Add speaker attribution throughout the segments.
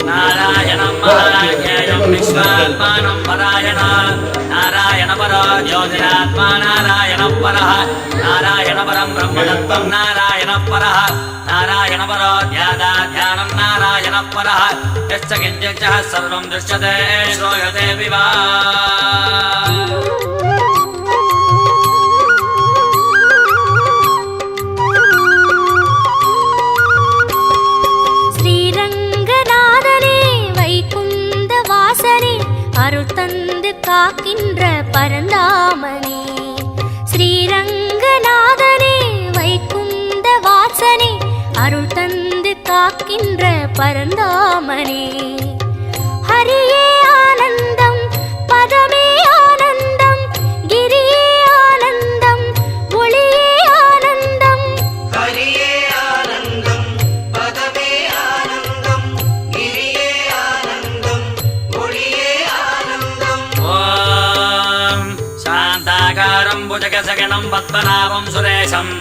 Speaker 1: नारायणं महाराज्ञेयं विश्वात्मानं परायण नारायण परो ज्योतिरात्मा नारायण परः नारायण परं ब्रह्मतत्त्वं नारायण परः नारायण परो ध्यानं नारायण परः यश्च किञ्चित् सर्वं दृश्यते श्रूयते विवा
Speaker 2: காக்கின்ற பரந்தாமனே ஸ்ரீரங்கநாதனே வைகுந்த வாசனே அருள் தந்து காக்கின்ற பரந்தாமனே ஹரியே ஆனந்தம் பதமே ஆனந்தம் கிரியே ஆனந்தம் ஒளியே ஆனந்தம்
Speaker 3: ஹரியே ஆனந்தம் பதமே ஆனந்தம் கிரியே ஆனந்தம் ஒளியே ஆனந்தம்
Speaker 1: ஓம் சாந்தாகாரம் புஜகசகனம் பத்மநாபம் சுரேஷம்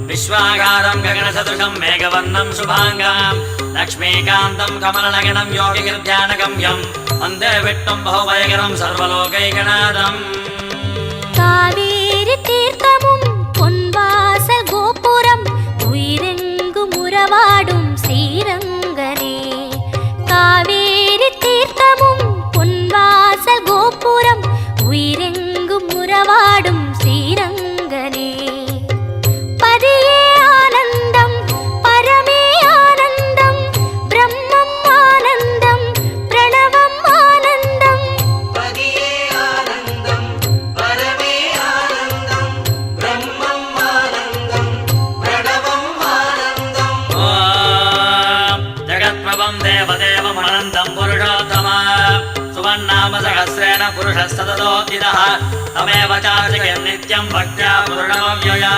Speaker 1: विश्वागारं गगनसदृशं मेघवर्णं शुभांगां लक्ष्मीकान्तं कमलनयनं योगिगिर्ध्यानगम्यं वन्दे विष्णुं बहुभयकरं सर्वलोकैकनाथम्
Speaker 2: காவேரி தீர்த்தமும் பொன்வாசல் கோபுரம் உயிரெங்கும் உறவாடும் ஸ்ரீரங்கனே காவேரி தீர்த்தமும் பொன்வாசல் கோபுரம் உயிரெங்கும் உறவாடும் ஸ்ரீரங்கனே பதியே ஆனந்தம் பரமே ஆனந்தம் பிரம்மம் ஆனந்தம் பிரணவம் ஆனந்தம்
Speaker 3: பதியே ஆனந்தம் பரமே ஆனந்தம் பிரம்மம் ஆனந்தம் பிரணவம் ஆனந்தம்
Speaker 1: ஓம் ஜகத்प्रभं देवदेवम् अनन्तं पुरुषोत्तमा सुवन्नाम सहस्रेण पुरुषस्तततोऽधितः तमेव चार्चयन् नित्यं भक्त्या पूर्णमव्यया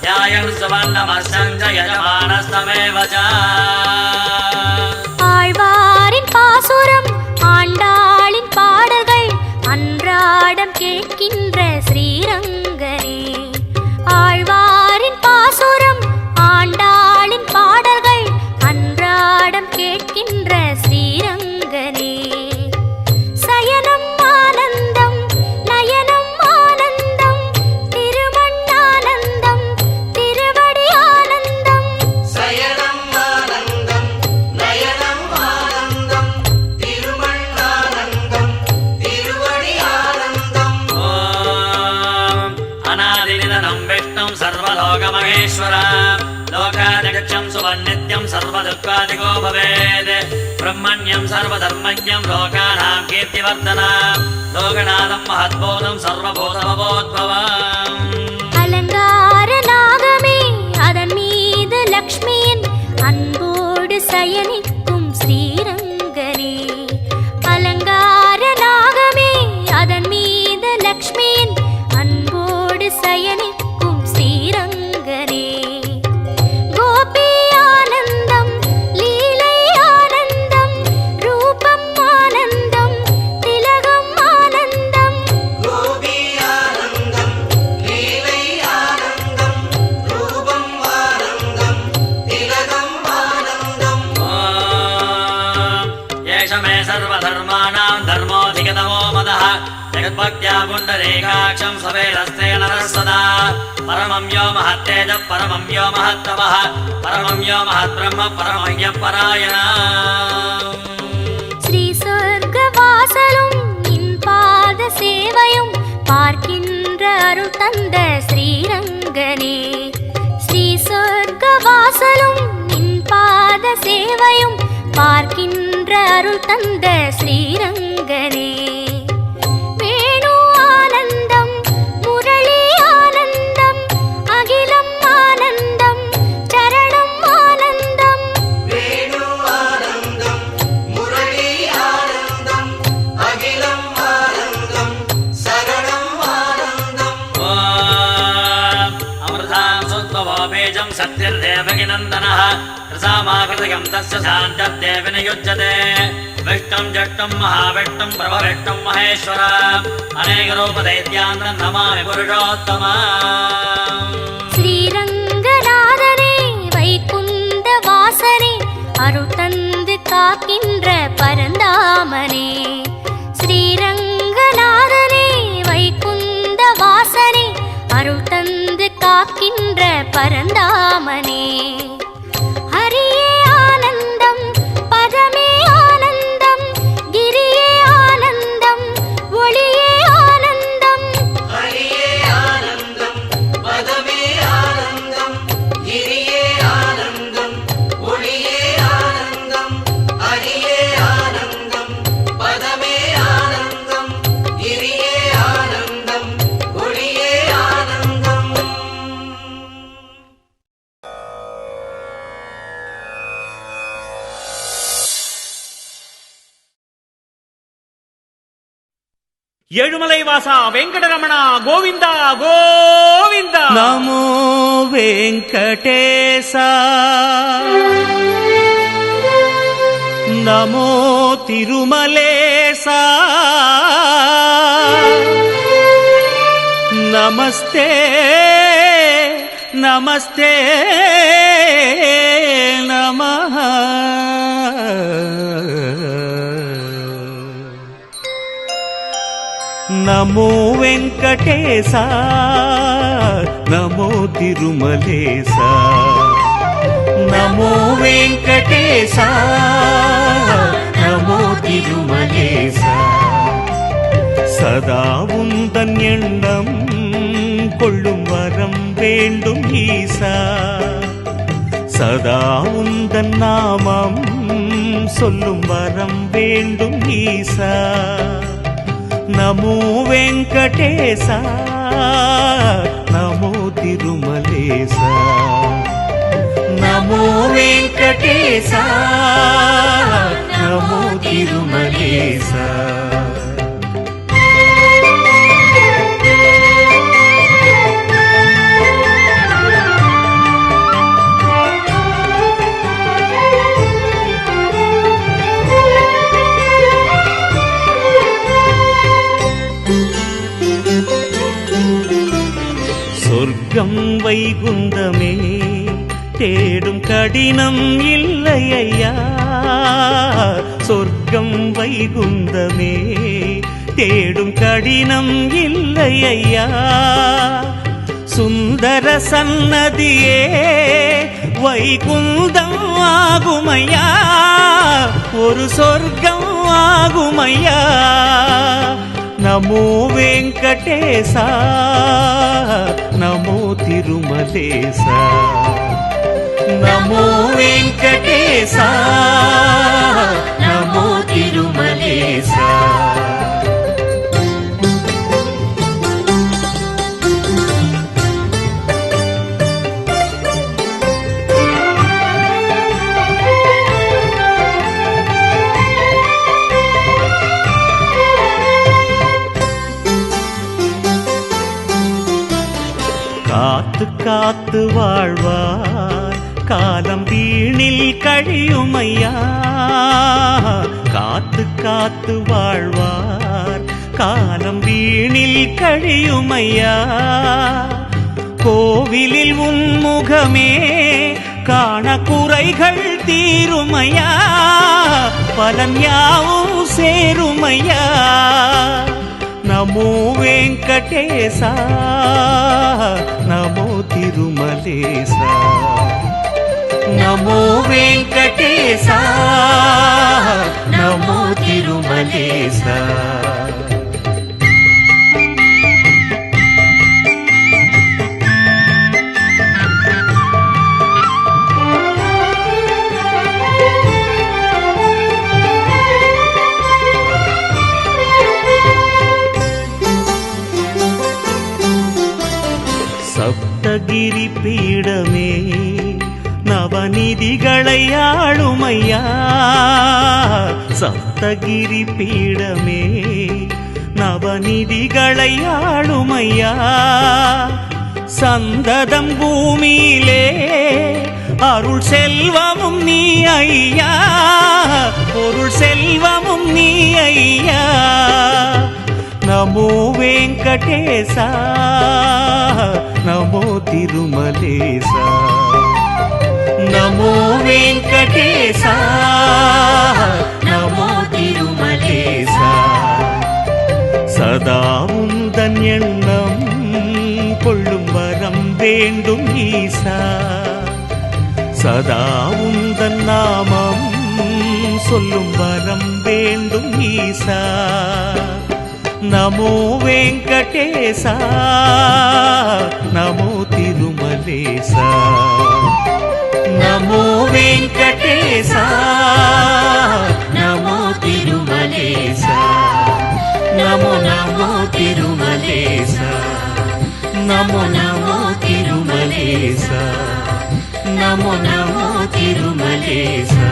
Speaker 1: ध्यायन् सुवन्नमस्यं च यजमानस्तमेव च
Speaker 2: ஆழ்வாரின் பாசுரம் ஆண்டாளின் பாடல்கள் அன்றாடம் கேட்கின்ற ஸ்ரீரங்கனே ஆழ்வாரின் பாசுரம் ஆண்டாளின் பாடல்கள் அன்றாடம் கேட்கின்ற ஸ்ரீரங்கனே சயனம் ஆனந்தம் நயனம் ஆனந்தம் திருமண்ணானந்தம் திருவடி ஆனந்தம்
Speaker 3: சயனம் ஆனந்தம் நயனம் ஆனந்தம் திருமண்ணானந்தம் திருவடி ஆனந்தம்
Speaker 1: ஓம் அநாதிநிதனம் விஷ்ணும் சர்வலோகமகேஸ்வரம் लोकादिगच्छं सुवन्नित्यं सर्वदुःखादिको भवेत् ब्रह्मण्यं सर्वधर्मज्ञं लोकानां कीर्तिवर्धनं लोकनाथं महद्भूतं सर्वभूतमभूद्भवम्
Speaker 2: அலங்கார நாகமே அதன் மீது லக்ஷ்மியின் அன்போடு சயனிக்கும் ஸ்ரீரங்கனே அலங்கார நாகமே அதன் மீது லக்ஷ்மியின் அன்போடு சயனிக்கும் ஸ்ரீரங்கனே கோபி ஆனந்தம் லீலை ஆனந்தம் ரூபம் ஆனந்தம் திலகம் ஆனந்தம்
Speaker 3: கோபி ஆனந்தம் லீலை ஆனந்தம் ரூபம் ஆனந்தம் திலகம் ஆனந்தம்
Speaker 1: ஓம் ஏஷ மே सर्वधर्माणां धर्मोऽधिगतमो मदः जगद्भक्त्या पुण्डरीकाक्षं सवेरस्ते नरः सदा परमं यो महत्तेजः परमं यो महत्तपः परमं यो महद्ब्रह्म परमं परायणः
Speaker 2: ஸ்ரீ சொர்க்க வாசலும் நின் பாத சேவையும் பார்க்கின்ற அருள் தந்த ஸ்ரீரங்கனே ஸ்ரீ சொர்க்க வாசலும் நின் பாத சேவையும் பார்க்கின்ற அருள் தந்த ஸ்ரீரங்கனே வேணு ஆனந்தம் முரளி ஆனந்தம் அகிலம் ஆனந்தம் சரணம் ஆனந்தம்
Speaker 3: வேணு ஆனந்தம் முரளி ஆனந்தம் அகிலம் ஆனந்தம் சரணம் ஆனந்தம்
Speaker 1: ஓம் அமிர்தாं சுத்வோ பீஜம் சத்யர்தேவகிநந்தனः कृसामाकृतयं तस्य शान्तर्देवि नियुज्यते विष्णुं जष्टुं महाविष्णुं प्रभविष्णुं महेश्वरम् अनेकरूपदैत्यान् नमामि पुरुषोत्तमम्
Speaker 2: ஸ்ரீரங்க காக்கின்ற பரந்தாமனே. ஸ்ரீரங்கநாதனே வைகுந்த வாசனே அருள் தந்து காக்கின்ற பரந்தாமனே. ஹரியே ஆனந்தம் பதமே ஆனந்தம் கிரியே ஆனந்தம் ஒளியே ஆனந்தம்.
Speaker 3: ஹரியே ஆனந்தம் பதமே ஆனந்தம் கிரியே ஆனந்தம் ஒளியே ஆனந்தம். ஹரியே ஆனந்தம் பதமே ஆனந்தம் கிரியே ஆனந்தம் ஒளியே ஆனந்தம்.
Speaker 4: ಏಳುಮಲೈ ವಾಸ ವೆಂಕಟರಮಣ ಗೋವಿಂದ ಗೋವಿಂದ.
Speaker 5: ನಮೋ ವೆಂಕಟೇಶ ನಮೋ ತಿರುಮಲೇಶ ನಮಸ್ತೆ ನಮಸ್ತೆ ನಮಃ. ನಮೋ ವೆಂಕಟೇಶ ನಮೋ ತಿರುಮಲೇಶ ನಮೋ ವೆಂಕಟೇಶ நமோ திருமலேச. சதா உந்தன் எண்ணம் கொள்ளும் வரம் வேண்டும் ஈசா. சதா உந்தன் நாமம் சொல்லும் வரம் வேண்டும் ஈசா. நமோ வெங்கடேசா நமோ திருமலேசா. நமோ வெங்கடேசா நமோ திருமலேசா. சொர்க்கம் வைகுந்தமே தேடும் கடினம் இல்லை ஐயா. சொர்க்கம் வைகுந்தமே தேடும் கடினம் இல்லை ஐயா. சுந்தர சன்னதியே வைகுந்தம் ஆகுமையா. ஒரு சொர்க்கம் ஆகுமையா. நமோ வெங்கடேசா நமோ திருமலேசா. நமோ வெங்கடேசா நமோ திருமலேசா. காத்து காத்து வாழ்வார் காலம் வீணில் கழியுமையா. காத்து காத்து வாழ்வார் காலம் வீணில் கழியுமையா. கோவிலில் உன்முகமே காண குறைகள் தீருமையா. பலன் யாவும் சேருமையா. நமோ வெங்கடேசா நமோ திருமலேசா. நமோ வெங்கடேசா நமோ திருமலேசா. சப்தகிரி பீடமே நவநிதிகளை ஆளுமையா. சப்தகிரி பீடமே நவநிதிகளை ஆளுமையா. சந்ததம் பூமியிலே அருள் செல்வமும் நீ ஐயா. பொருள் செல்வமும் நீ ஐயா. நமோ வெங்கடேசா நமோ திருமலேசா. நமோ வெங்கடேசா வேண்டும் ஈசா சதா உந்தன் நாமம் சொல்லும் வரம் வேண்டும் ஈசா நமோ வெங்கடேசா நமோ திருமலேசா நமோ வெங்கடேசா நமோ திருமலேசா நமோ நமோ திருமலேசா நமோ நமோ திருமலேசா நமோ நமோ திருமலேசா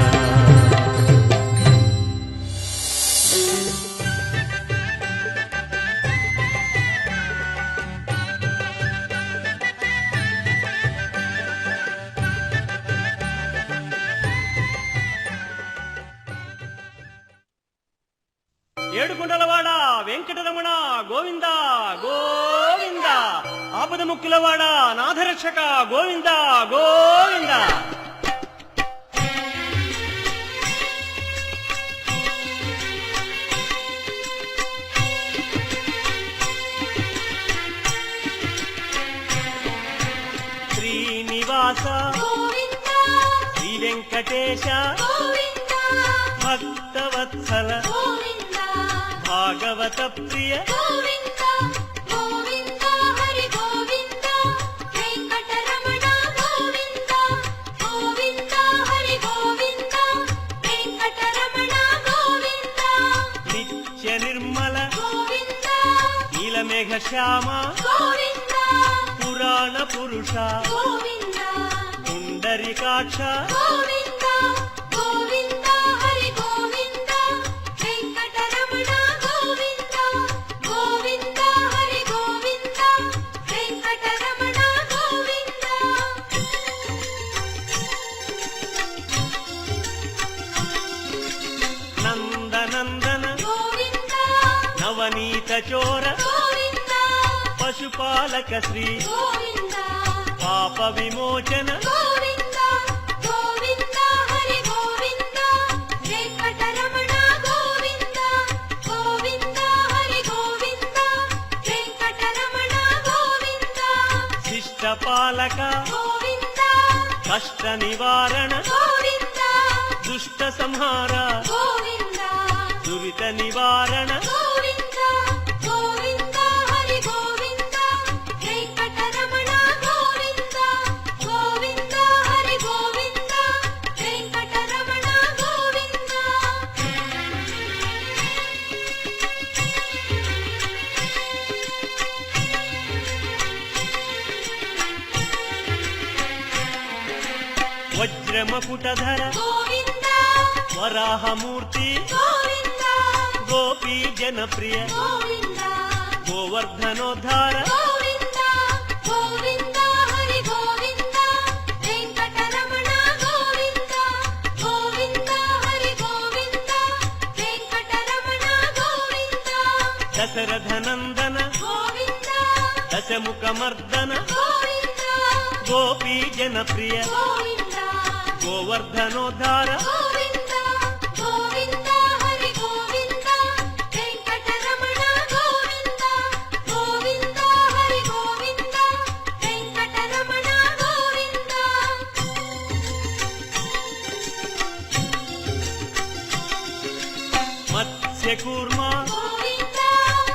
Speaker 4: ఏడుకొండలవాడ వెంకటరమణ గోవింద గోవింద ఆపద ముక్కులవాడ నాథరక్షక గోవింద గోవింద శ్రీనివాస శ్రీ వెంకటేశ భక్తవత్సల భాగవత ప్రియ
Speaker 2: గోవింద గోవింద హరి గోవింద వెంకటరమణ గోవింద గోవింద హరి గోవింద వెంకటరమణ గోవింద
Speaker 4: నిత్య నిర్మల
Speaker 2: గోవింద
Speaker 4: నీలమేఘ శ్యామ
Speaker 2: గోవింద
Speaker 4: పురాణ పురుష
Speaker 2: గోవింద
Speaker 4: పుండరీకాక్ష
Speaker 2: గోవింద గోవింద హరి గోవింద వెంకటరమణ గోవింద గోవింద హరి గోవింద వెంకటరమణ గోవింద
Speaker 4: నందనందన
Speaker 2: గోవింద
Speaker 4: నవనీత చోర
Speaker 2: గోవింద
Speaker 4: పశుపాలక శ్రీ
Speaker 2: గోవింద
Speaker 4: పాప విమోచన
Speaker 2: గోవింద గోవింద హరి గోవింద వెంకటరమణ గోవింద గోవింద హరి గోవింద వెంకటరమణ గోవింద
Speaker 4: శిష్టపాలక
Speaker 2: గోవింద
Speaker 4: కష్ట నివారణ
Speaker 2: గోవింద
Speaker 4: దుష్ట సంహార
Speaker 2: గోవింద
Speaker 4: దురిత నివారణ
Speaker 2: గోవింద గోవింద హరి గోవింద వెంకటరమణ గోవింద గోవింద హరి గోవింద వెంకటరమణ గోవింద
Speaker 4: వజ్రమకుటధర
Speaker 2: గోవింద
Speaker 4: వరాహమూర్తి
Speaker 2: గోవింద
Speaker 4: గోపీ జనప్రియ
Speaker 2: గోవింద
Speaker 4: గోవర్ధనోద్ధార
Speaker 2: గోవింద గోవింద హరి గోవింద వెంకటరమణ గోవింద గోవింద హరి గోవింద వెంకటరమణ గోవింద
Speaker 4: దశరథనందన
Speaker 2: గోవింద
Speaker 4: దశముఖమర్దన
Speaker 2: గోవింద
Speaker 4: గోపీ జనప్రియ
Speaker 2: గోవింద
Speaker 4: గోవర్ధనోద్ధార
Speaker 2: గోవింద గోవింద హరి గోవింద వెంకటరమణ గోవింద గోవింద హరి గోవింద వెంకటరమణ గోవింద
Speaker 4: మత్స్యకూర్మ
Speaker 2: గోవింద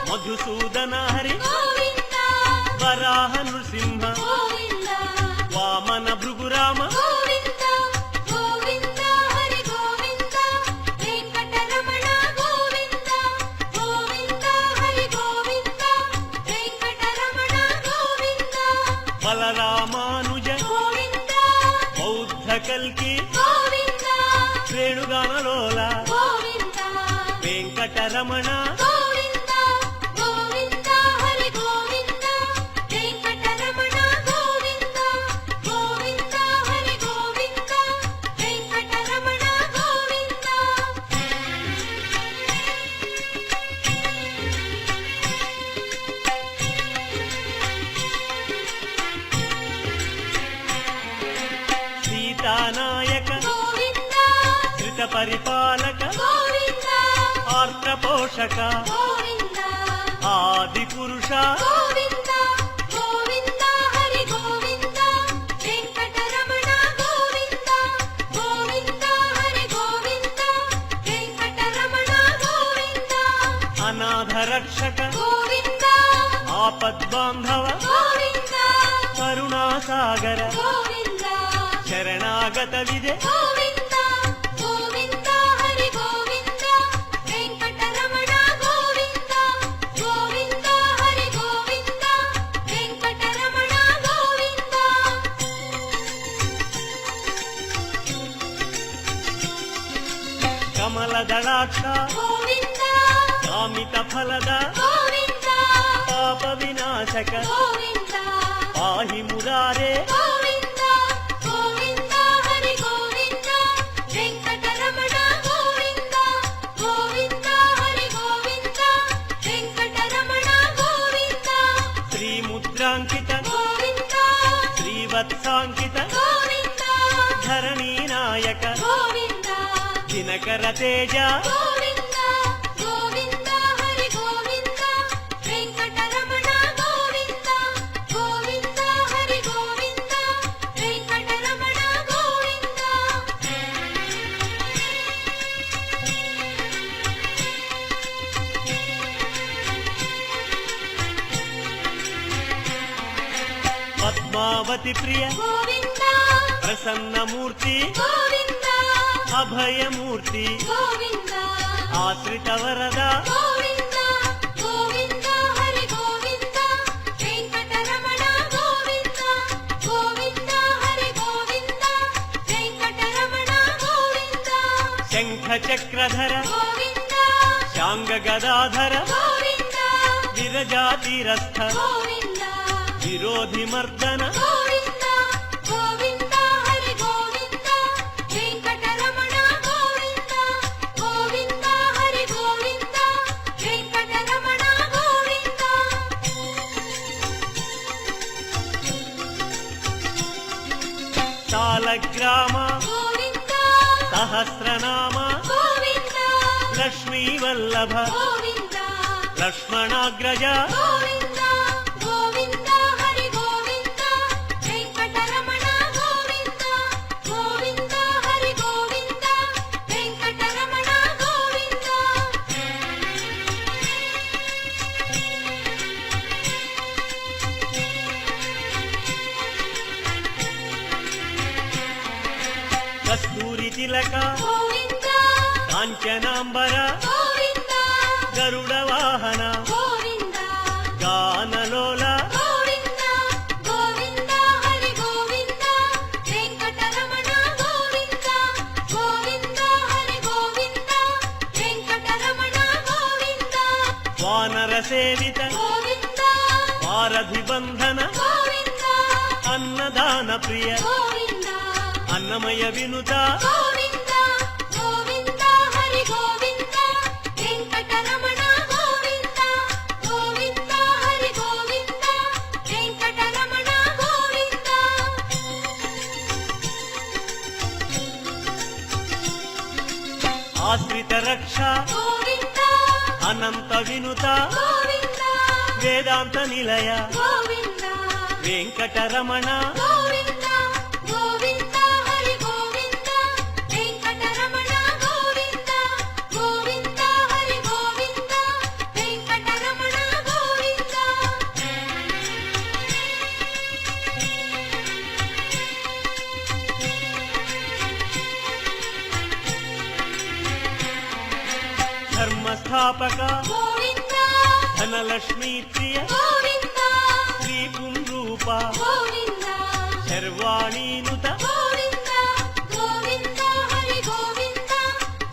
Speaker 4: మధుసూదన హరి
Speaker 2: గోవింద
Speaker 4: వరాహ నృసింహ
Speaker 2: గోవింద
Speaker 4: వామన భృగురామ
Speaker 2: గోవింద గోవింద హరి గోవింద వెంకటరమణ గోవింద గోవింద హరి గోవింద వెంకటరమణ గోవింద
Speaker 4: బలరామానుజ
Speaker 2: గోవింద
Speaker 4: బౌద్ధ కల్కి
Speaker 2: గోవింద
Speaker 4: శ్రేణుగానలోల
Speaker 2: గోవింద
Speaker 4: వెంకటరమణ
Speaker 2: గోవింద గోవింద హరి గోవింద వెంకటరమణ గోవింద గోవింద హరి గోవింద వెంకటరమణ గోవింద
Speaker 4: సీతానాయక
Speaker 2: గోవింద
Speaker 4: శ్రిత పరిపాలక
Speaker 2: గోవింద
Speaker 4: ఆర్త పోషక
Speaker 2: గోవింద
Speaker 4: ఆది పురుష
Speaker 2: గోవింద గోవింద హరి గోవింద
Speaker 4: ರಕ್ಷಕ
Speaker 2: ಗೋವಿಂದ
Speaker 4: ಆಪದ್ಬಾಂಧವ
Speaker 2: ಗೋವಿಂದ
Speaker 4: ಕರುಣಾಸಾಗರ
Speaker 2: ಗೋವಿಂದ
Speaker 4: ಶರಣಾಗತವಿದೆ
Speaker 2: ಗೋವಿಂದ ಗೋವಿಂದ ಹರಿ ಗೋವಿಂದ ವೆಂಕಟರಮಣ ಗೋವಿಂದ ಗೋವಿಂದ ಹರಿ ಗೋವಿಂದ ವೆಂಕಟರಮಣ ಗೋವಿಂದ
Speaker 4: ಕಮಲದಳಾಕ್ಷ
Speaker 2: ಗೋವಿಂದ
Speaker 4: ಕಾಮಿತ ಫಲದ
Speaker 2: ಗೋವಿಂದ
Speaker 4: ಪಾಪ ವಿನಾಶಕ
Speaker 2: ಗೋವಿಂದ
Speaker 4: ಪಾಹಿ ಮುರಾರೆ
Speaker 2: ಗೋವಿಂದ ಗೋವಿಂದ ಹರಿ ಗೋವಿಂದ ವೆಂಕಟರಮಣ ಗೋವಿಂದ ಗೋವಿಂದ ಹರಿ ಗೋವಿಂದ ವೆಂಕಟರಮಣ ಗೋವಿಂದ
Speaker 4: ಶ್ರೀ ಮುದ್ರಾಂಕಿತ
Speaker 2: ಗೋವಿಂದ
Speaker 4: ಶ್ರೀವತ್ಸಾಂಕಿತ
Speaker 2: ಗೋವಿಂದ
Speaker 4: ಧರಣಿ ನಾಯಕ
Speaker 2: ಗೋವಿಂದ
Speaker 4: ದಿನಕರ ತೇಜ
Speaker 2: ಗೋವಿಂದ ಗೋವಿಂದ ಹರಿ ಗೋವಿಂದ ವೆಂಕಟರಮಣ ಗೋವಿಂದ ಗೋವಿಂದ ಹರಿ ಗೋವಿಂದ ವೆಂಕಟರಮಣ ಗೋವಿಂದ
Speaker 4: ಪದ್ಮಾವತಿ ಪ್ರಿಯ
Speaker 2: ಗೋವಿಂದ
Speaker 4: ಪ್ರಸನ್ನ ಮೂರ್ತಿ
Speaker 2: ಗೋವಿಂದ
Speaker 4: ಅಭಯ ಮೂರ್ತಿ
Speaker 2: ಗೋವಿಂದ
Speaker 4: ಆಶ್ರಿತ ವರದ
Speaker 2: ಗೋವಿಂದ ಗೋವಿಂದ ಹರಿ ಗೋವಿಂದ ವೆಂಕಟರಮಣ ಗೋವಿಂದ ಗೋವಿಂದ ಹರಿ ಗೋವಿಂದ ವೆಂಕಟರಮಣ ಗೋವಿಂದ
Speaker 4: ಶಂಖ ಚಕ್ರಧರ
Speaker 2: ಗೋವಿಂದ
Speaker 4: ಶಾಂಗ ಗದಾಧರ
Speaker 2: ಗೋವಿಂದ
Speaker 4: ವಿರಜಾತಿರಸ್ಥ
Speaker 2: ಗೋವಿಂದ
Speaker 4: ವಿರೋಧಿ ಮರ್ದನ
Speaker 2: ಗೋವಿಂದ ಗೋವಿಂದ ಹರಿ ಗೋವಿಂದ ವೆಂಕಟರಮಣ ಗೋವಿಂದ ಗೋವಿಂದ ಹರಿ ಗೋವಿಂದ ವೆಂಕಟರಮಣ ಗೋವಿಂದ
Speaker 4: ಸಾಲಗ್ರಾಮ
Speaker 2: ಗೋವಿಂದ
Speaker 4: ಸಹಸ್ರನಾಮ
Speaker 2: ಗೋವಿಂದ
Speaker 4: ಲಕ್ಷ್ಮೀ ವಲ್ಲಭ
Speaker 2: ಗೋವಿಂದ
Speaker 4: ಲಕ್ಷ್ಮಣಾಗ್ರಜ
Speaker 2: ಗೋವಿಂದ ಗೋವಿಂದ ಹರಿ ಗೋವಿಂದ ವೆಂಕಟರಮಣ ಗೋವಿಂದ ಗೋವಿಂದ ಹರಿ ಗೋವಿಂದ ವೆಂಕಟರಮಣ ಗೋವಿಂದ
Speaker 4: ಕಸ್ತೂರಿ ತಿಲಕ
Speaker 2: ಗೋವಿಂದ
Speaker 4: ಕಾಂಚನಾಂಬರ
Speaker 2: ಗೋವಿಂದ
Speaker 4: ಗರುಡ ವಾಹನ
Speaker 2: ಗೋವಿಂದ
Speaker 4: ಗಾನಲೋಲ
Speaker 2: ಗೋವಿಂದ ಗೋವಿಂದ ಹರಿ ಗೋವಿಂದ ವೆಂಕಟರಮಣ ಗೋವಿಂದ ಗೋವಿಂದ ಹರಿ ಗೋವಿಂದ ವೆಂಕಟರಮಣ ಗೋವಿಂದ
Speaker 4: ವಾನರ ಸೇವಿತ
Speaker 2: ಗೋವಿಂದ
Speaker 4: ವಾರಧಿ ಬಂಧನ
Speaker 2: ಗೋವಿಂದ
Speaker 4: ಅನ್ನದಾನ ಪ್ರಿಯ
Speaker 2: ಗೋವಿಂದ
Speaker 4: ಅನ್ನಮಯ ವಿನುತ
Speaker 2: ಗೋವಿಂದ ಗೋವಿಂದ ಹರಿ ಗೋವಿಂದ ವೆಂಕಟರಮಣ ಗೋವಿಂದ ಗೋವಿಂದ ಹರಿ ಗೋವಿಂದ ವೆಂಕಟರಮಣ ಗೋವಿಂದ
Speaker 4: ಆಶ್ರಿತ ರಕ್ಷಾ
Speaker 2: ಗೋವಿಂದ
Speaker 4: ಅನಂತ ವಿನುತ
Speaker 2: ಗೋವಿಂದ
Speaker 4: ವೇದಾಂತ ನಿಲಯ
Speaker 2: ಗೋವಿಂದ
Speaker 4: ವೆಂಕಟರಮಣ
Speaker 2: ಗೋವಿಂದ ಗೋವಿಂದ ಹರಿ ಗೋವಿಂದ ವೆಂಕಟರಮಣ ಗೋವಿಂದ ಗೋವಿಂದ ಹರಿ ಗೋವಿಂದ ವೆಂಕಟರಮಣ ಗೋವಿಂದ
Speaker 4: ಧರ್ಮಸ್ಥಾಪಕ
Speaker 2: ಗೋವಿಂದ
Speaker 4: ಧನಲಕ್ಷ್ಮೀ ಪ್ರಿಯ
Speaker 2: ಗೋವಿಂದ
Speaker 4: ಶ್ರೀ ಪುಂರೂಪ
Speaker 2: ಗೋವಿಂದ
Speaker 4: ಶರ್ವಾಣೀನುತ
Speaker 2: ಗೋವಿಂದ ಗೋವಿಂದ ಹರಿ ಗೋವಿಂದ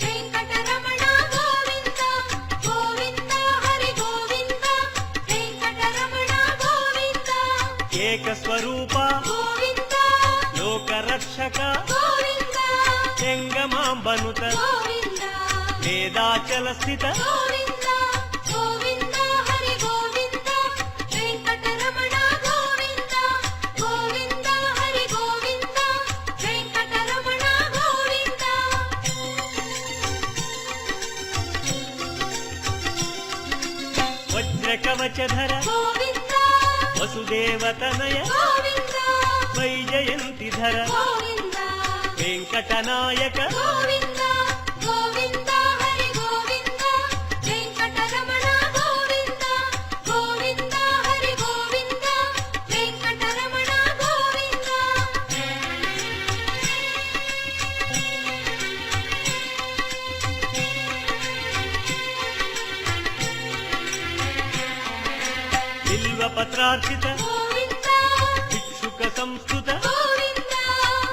Speaker 2: ವೆಂಕಟರಮಣ ಗೋವಿಂದ ಗೋವಿಂದ ಹರಿ ಗೋವಿಂದ ವೆಂಕಟರಮಣ ಗೋವಿಂದ
Speaker 4: ಏಕ ಸ್ವರೂಪ
Speaker 2: ಗೋವಿಂದ
Speaker 4: ಲೋಕರಕ್ಷಕ
Speaker 2: ಗೋವಿಂದ
Speaker 4: ಹೆಂಗಮಾಂಬನುತ
Speaker 2: ಗೋವಿಂದ
Speaker 4: ವೇದಾಚಲ ಸ್ಥಿತ
Speaker 2: ಗೋವಿಂದ ಗೋವಿಂದ ಹರಿ ಗೋವಿಂದ ವೆಂಕಟರಮಣ ಗೋವಿಂದ ಗೋವಿಂದ ಹರಿ ಗೋವಿಂದ ವೆಂಕಟರಮಣ ಗೋವಿಂದ
Speaker 4: ವಜ್ರ ಕವಚಧರ
Speaker 2: ಗೋವಿಂದ
Speaker 4: ವಸುದೇವತನಯ
Speaker 2: ಗೋವಿಂದ
Speaker 4: ವೈಜಯಂತಿಧರ
Speaker 2: ಗೋವಿಂದ
Speaker 4: ವೆಂಕಟನಾಯಕ
Speaker 2: ಗೋವಿಂದ ಗೋವಿಂದ ಹರಿ ಗೋವಿಂದ ವೆಂಕಟರಮಣ ಗೋವಿಂದ
Speaker 4: బిల్వపత్రార్చిత
Speaker 2: గోవింద
Speaker 4: భిక్షుక సంస్కృత
Speaker 2: గోవింద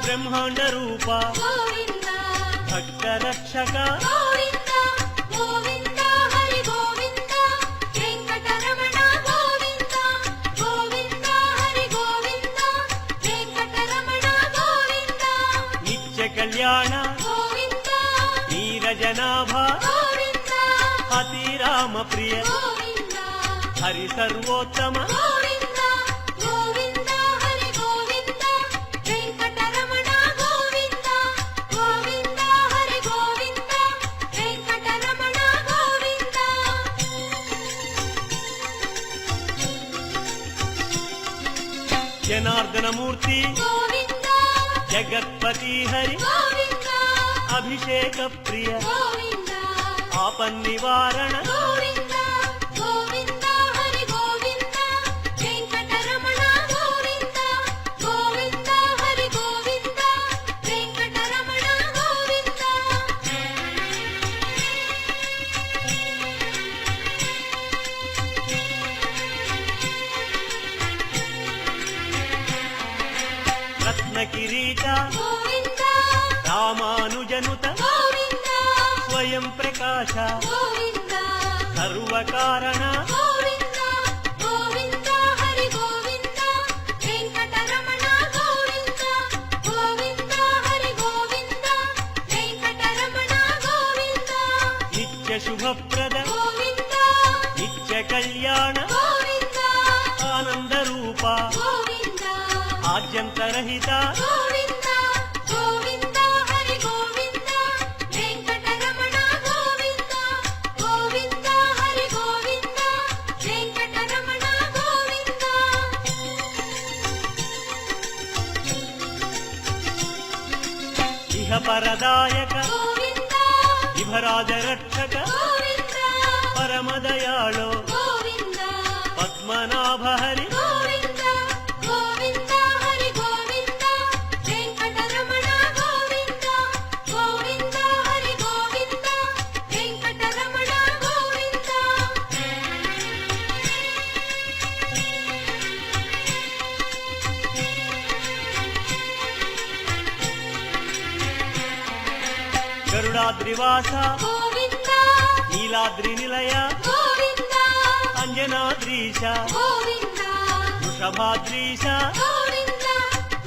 Speaker 4: బ్రహ్మాండ రూప
Speaker 2: గోవింద
Speaker 4: భక్త రక్షక
Speaker 2: గోవింద గోవింద హరి గోవింద వెంకటరమణ గోవింద గోవింద హరి గోవింద వెంకటరమణ గోవింద
Speaker 4: నిత్య కళ్యాణ
Speaker 2: గోవింద
Speaker 4: నీరజనాభ
Speaker 2: గోవింద
Speaker 4: అతి రామ ప్రియ
Speaker 2: గోవింద
Speaker 4: హరి సర్వోత్తమ
Speaker 2: గోవింద గోవింద హరి గోవింద వెంకటరమణ గోవింద గోవింద హరి గోవింద వెంకటరమణ గోవింద
Speaker 4: జనార్దనమూర్తి
Speaker 2: గోవింద
Speaker 4: జగత్పతి హరి
Speaker 2: గోవింద
Speaker 4: అభిషేక ప్రియ
Speaker 2: గోవింద
Speaker 4: ఆపన్నివారణ
Speaker 2: గోవింద గోవింద హరి గోవింద వెంకటరమణ గోవింద గోవింద హరి గోవింద వెంకటరమణ గోవింద
Speaker 4: రత్న కిరీట
Speaker 2: గోవింద
Speaker 4: రామానుజనుత
Speaker 2: గోవింద
Speaker 4: స్వయం ప్రకాశ
Speaker 2: గోవింద
Speaker 4: సర్వకారణ
Speaker 2: గోవింద గోవింద హరి గోవింద వెంకటరమణ గోవింద గోవింద హరి గోవింద వెంకటరమణ గోవింద
Speaker 4: నిత్య శుభప్రద
Speaker 2: గోవింద
Speaker 4: నిత్య కళ్యాణ
Speaker 2: గోవింద
Speaker 4: ఆనంద రూప
Speaker 2: గోవింద
Speaker 4: ఆద్యంతరహిత
Speaker 2: గోవింద గోవింద హరి గోవింద వెంకటరమణ గోవింద గోవింద హరి గోవింద వెంకటరమణ గోవింద
Speaker 4: ఇహ పరదాయక
Speaker 2: గోవింద
Speaker 4: ఇహరాజ రక్షక
Speaker 2: గోవింద
Speaker 4: పరమదయాళో
Speaker 2: గోవింద
Speaker 4: పద్మనాభ హరి
Speaker 2: గోవింద గోవింద హరి గోవింద వెంకటరమణ గోవింద గోవింద హరి గోవింద వెంకటరమణ గోవింద
Speaker 4: గరుడాద్రివాస
Speaker 2: గోవింద
Speaker 4: నీలాద్రి నిలయ
Speaker 2: గోవింద
Speaker 4: అంజనాద్రీశ
Speaker 2: గోవింద
Speaker 4: వృషభాద్రీశ
Speaker 2: గోవింద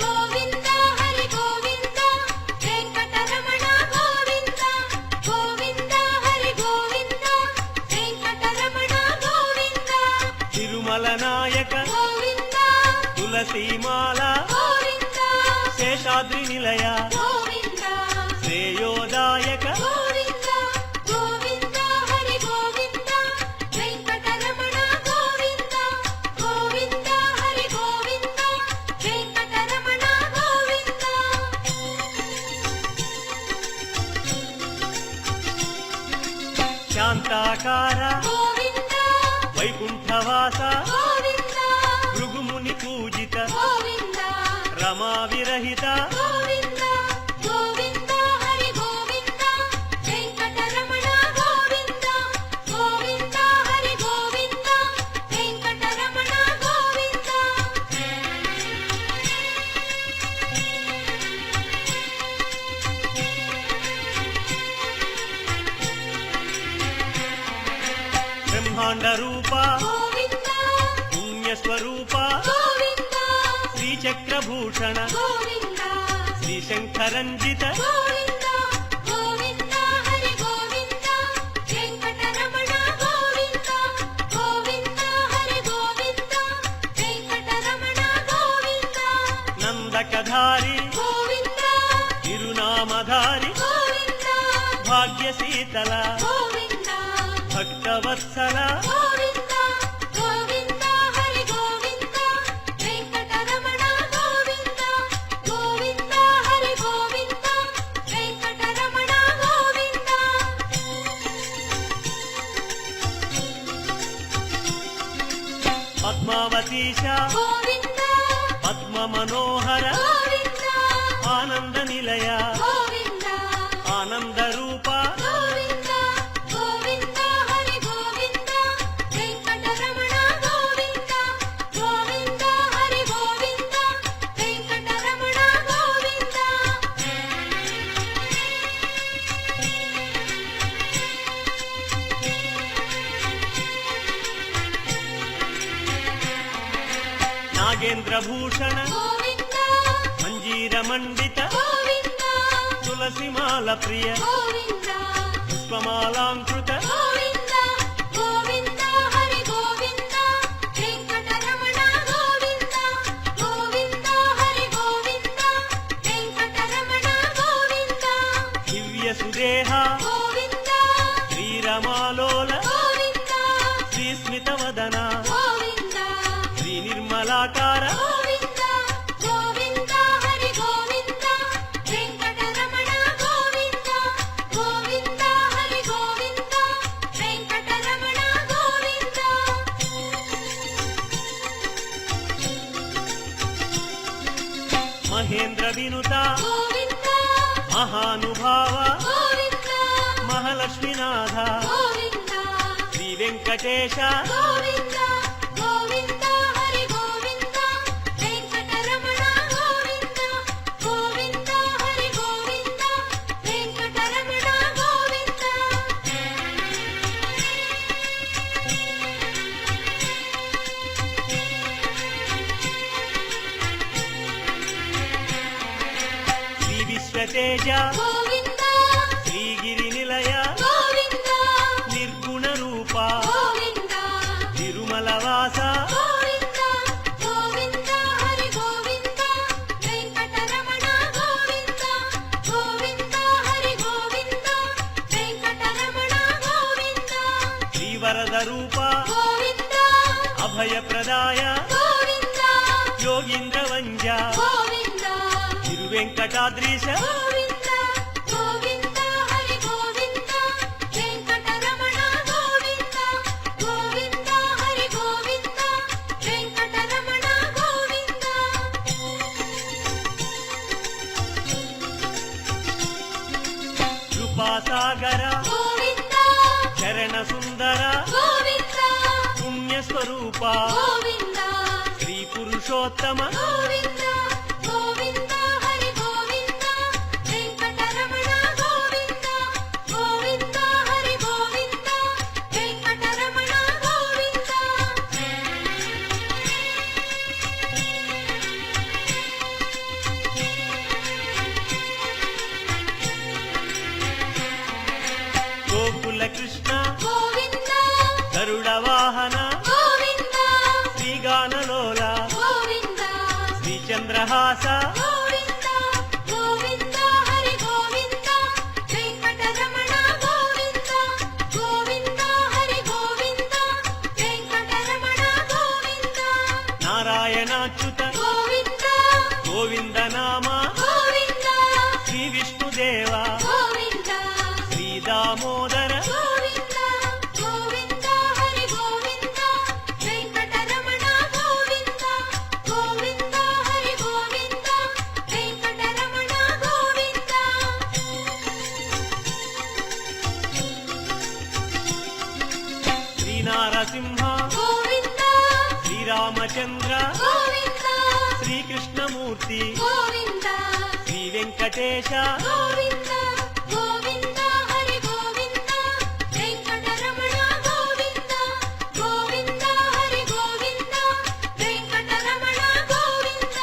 Speaker 2: గోవింద హరి గోవింద వెంకటరమణ గోవింద గోవింద హరి గోవింద వెంకటరమణ గోవింద
Speaker 4: తిరుమల నాయక
Speaker 2: గోవింద
Speaker 4: తులసీమాల
Speaker 2: గోవింద
Speaker 4: శేషాద్రి నిలయ
Speaker 2: గోవింద
Speaker 4: శ్రేయోదాయక
Speaker 2: గోవింద గోవింద హరి గోవింద వెంకటరమణ గోవింద గోవింద హరి గోవింద వెంకటరమణ గోవింద
Speaker 4: శాంతాకార
Speaker 2: గోవింద
Speaker 4: వైకుంఠవాస
Speaker 2: గోవింద
Speaker 4: భృగుముని పూజిత
Speaker 2: గోవింద
Speaker 4: రమా విరహిత
Speaker 2: గోవింద గోవింద హరి గోవింద వెంకటరమణ గోవింద గోవింద హరి గోవింద వెంకటరమణ గోవింద
Speaker 4: బ్రహ్మాండ రూప
Speaker 2: గోవింద
Speaker 4: పుణ్యస్వరూప
Speaker 2: గోవింద
Speaker 4: శ్రీచక్రభూషణ
Speaker 2: గోవింద
Speaker 4: శ్రీశంకరంజిత
Speaker 2: గోవింద గోవింద హరి గోవింద వెంకటరమణ గోవింద గోవింద హరి గోవింద వెంకటరమణ గోవింద
Speaker 4: నందకధారి
Speaker 2: గోవింద
Speaker 4: తిరునామధారి
Speaker 2: గోవింద
Speaker 4: భాగ్యశీతల
Speaker 2: గోవింద
Speaker 4: భక్తవత్సల
Speaker 2: గోవింద గోవింద హరి గోవింద వెంకటరమణ గోవింద గోవింద హరి గోవింద వెంకటరమణ గోవింద
Speaker 4: పద్మావతీశ
Speaker 2: గోవింద
Speaker 4: పద్మ మనోహర
Speaker 2: గోవింద
Speaker 4: ఆనంద నిలయ
Speaker 2: గోవింద
Speaker 4: ఆనంద రూప
Speaker 2: గోవింద గోవింద హరి గోవింద వెంకటరమణ గోవింద
Speaker 4: ನಾಗೇಂದ್ರ ಭೂಷಣ
Speaker 2: ಗೋವಿಂದ
Speaker 4: ಮಂಜೀರ ಮಂಡಿತ
Speaker 2: ಗೋವಿಂದ
Speaker 4: ತುಳಸಿ ಮಾಲ ಪ್ರಿಯ
Speaker 2: ಗೋವಿಂದ
Speaker 4: ಪುಷ್ಪಮಾಲಾಂಕೃತ
Speaker 2: ಗೋವಿಂದ ಗೋವಿಂದ ಹರಿ ಗೋವಿಂದ ವೆಂಕಟರಮಣ ಗೋವಿಂದ ಗೋವಿಂದ ಹರಿ ಗೋವಿಂದ ವೆಂಕಟರಮಣ ಗೋವಿಂದ
Speaker 4: ದಿವ್ಯ ಸುದೇಹ
Speaker 2: ಗೋವಿಂದ
Speaker 4: ಶ್ರೀರಮಾಲೋಲ
Speaker 2: ಗೋವಿಂದ
Speaker 4: ಶ್ರೀ ಸ್ಮಿತವದನ
Speaker 2: ಗೋವಿಂದ
Speaker 4: ಶ್ರೀ ನಿರ್ಮಲಾಕಾರ
Speaker 2: ಗೋವಿಂದ ಗೋವಿಂದ ಹರಿ ಗೋವಿಂದ ವೆಂಕಟರಮಣ ಗೋವಿಂದ ಗೋವಿಂದ ಹರಿ ಗೋವಿಂದ ವೆಂಕಟರಮಣ ಗೋವಿಂದ
Speaker 4: ಮಹೇಂದ್ರ ವಿನುತ
Speaker 2: ಗೋವಿಂದ
Speaker 4: ಮಹಾನುಭಾವ
Speaker 2: ಗೋವಿಂದ
Speaker 4: ಮಹಾಲಕ್ಷ್ಮೀನಾಥ
Speaker 2: ಗೋವಿಂದ
Speaker 4: ಶ್ರೀ ವೆಂಕಟೇಶ
Speaker 2: ಗೋವಿಂದ ಗೋವಿಂದ ಹರಿ ಗೋವಿಂದ ವೆಂಕಟರಮಣ ಗೋವಿಂದ ಗೋವಿಂದ ಹರಿ ಗೋವಿಂದ ವೆಂಕಟರಮಣ ಗೋವಿಂದ
Speaker 4: ಶ್ರೀ ವಿಶ್ವತೇಜ
Speaker 2: ಗೋವಿಂದ
Speaker 4: ಶ್ರೀಗಿರಿ ನಿಲಯ
Speaker 2: ಗೋವಿಂದ
Speaker 4: ನಿರ್ಗುಣ ರೂಪ
Speaker 2: ಗೋವಿಂದ
Speaker 4: ತಿರುಮಲವಾಸ
Speaker 2: ಗೋವಿಂದ ಗೋವಿಂದ ಹರಿ ಗೋವಿಂದ ವೆಂಕಟರಮಣ ಗೋವಿಂದ ಗೋವಿಂದ ಹರಿ ಗೋವಿಂದ ವೆಂಕಟರಮಣ ಗೋವಿಂದ
Speaker 4: ಶ್ರೀವರದ ರೂಪ
Speaker 2: ಗೋವಿಂದ
Speaker 4: ಅಭಯ ಪ್ರದಾಯ
Speaker 2: ಗೋವಿಂದ
Speaker 4: ಯೋಗೀಂದ್ರ ವಂಜ
Speaker 2: ಗೋವಿಂದ
Speaker 4: ತಿರುವೆಂಕಟಾದ್ರೀಶ
Speaker 2: ಗೋವಿಂದ ಗೋವಿಂದ ಹರಿ ಗೋವಿಂದ ವೆಂಕಟರಮಣ ಗೋವಿಂದ ಗೋವಿಂದ ಹರಿ ಗೋವಿಂದ ವೆಂಕಟರಮಣ ಗೋವಿಂದ
Speaker 4: ಕೃಪಾಸಾಗರ
Speaker 2: ಗೋವಿಂದ
Speaker 4: ಶರಣ ಸುಂದರ
Speaker 2: ಗೋವಿಂದ
Speaker 4: ಪುಣ್ಯ ಸ್ವರೂಪ
Speaker 2: ಗೋವಿಂದ
Speaker 4: ಶ್ರೀ ಪುರುಷೋತ್ತಮ
Speaker 2: ಗೋವಿಂದ ಗೋವಿಂದ ಹರಿ ಗೋವಿಂದ ವೆಂಕಟರಮಣ ಗೋವಿಂದ ಗೋವಿಂದ ಹರಿ ಗೋವಿಂದ ವೆಂಕಟರಮಣ ಗೋವಿಂದ
Speaker 4: ಗೋಕುಲ ಕೃಷ್ಣ
Speaker 2: ಗೋವಿಂದ
Speaker 4: ಗರುಡ ವಾಹನ
Speaker 2: ಗೋವಿಂದ
Speaker 4: ಶ್ರೀಗಾನಲೋಲ
Speaker 2: ಗೋವಿಂದ
Speaker 4: ಶ್ರೀ ಚಂದ್ರಹಾಸ
Speaker 2: ಗೋವಿಂದ ಗೋವಿಂದ ಹರಿ ಗೋವಿಂದ ವೆಂಕಟರಮಣ ಗೋವಿಂದ ಗೋವಿಂದ ಹರಿ ಗೋವಿಂದ ವೆಂಕಟರಮಣ ಗೋವಿಂದ
Speaker 4: ನಾರಾಯಣಾಚ್ಯುತ
Speaker 2: ಗೋವಿಂದ
Speaker 4: ಗೋವಿಂದ ನಾಮ
Speaker 2: ಗೋವಿಂದ
Speaker 4: ಶ್ರೀ ವಿಷ್ಣುದೇವ
Speaker 2: ಗೋವಿಂದ
Speaker 4: ಶ್ರೀ ದಾಮೋದರ
Speaker 2: ಗೋವಿಂದ ಗೋವಿಂದ ಹರಿ ಗೋವಿಂದ ವೆಂಕಟರಮಣ ಗೋವಿಂದ ಗೋವಿಂದ ಹರಿ ಗೋವಿಂದ ವೆಂಕಟರಮಣ ಗೋವಿಂದ
Speaker 4: ಶ್ರೀ ನಾರಸಿಂಹ
Speaker 2: ಗೋವಿಂದ
Speaker 4: ಶ್ರೀರಾಮಚಂದ್ರ
Speaker 2: ಗೋವಿಂದ
Speaker 4: ಶ್ರೀಕೃಷ್ಣಮೂರ್ತಿ
Speaker 2: ಗೋವಿಂದ
Speaker 4: ಶ್ರೀ ವೆಂಕಟೇಶ
Speaker 2: ಗೋವಿಂದ ಗೋವಿಂದ ಹರಿ ಗೋವಿಂದ ವೆಂಕಟರಮಣ ಗೋವಿಂದ ಗೋವಿಂದ ಹರಿ ಗೋವಿಂದ ವೆಂಕಟರಮಣ ಗೋವಿಂದ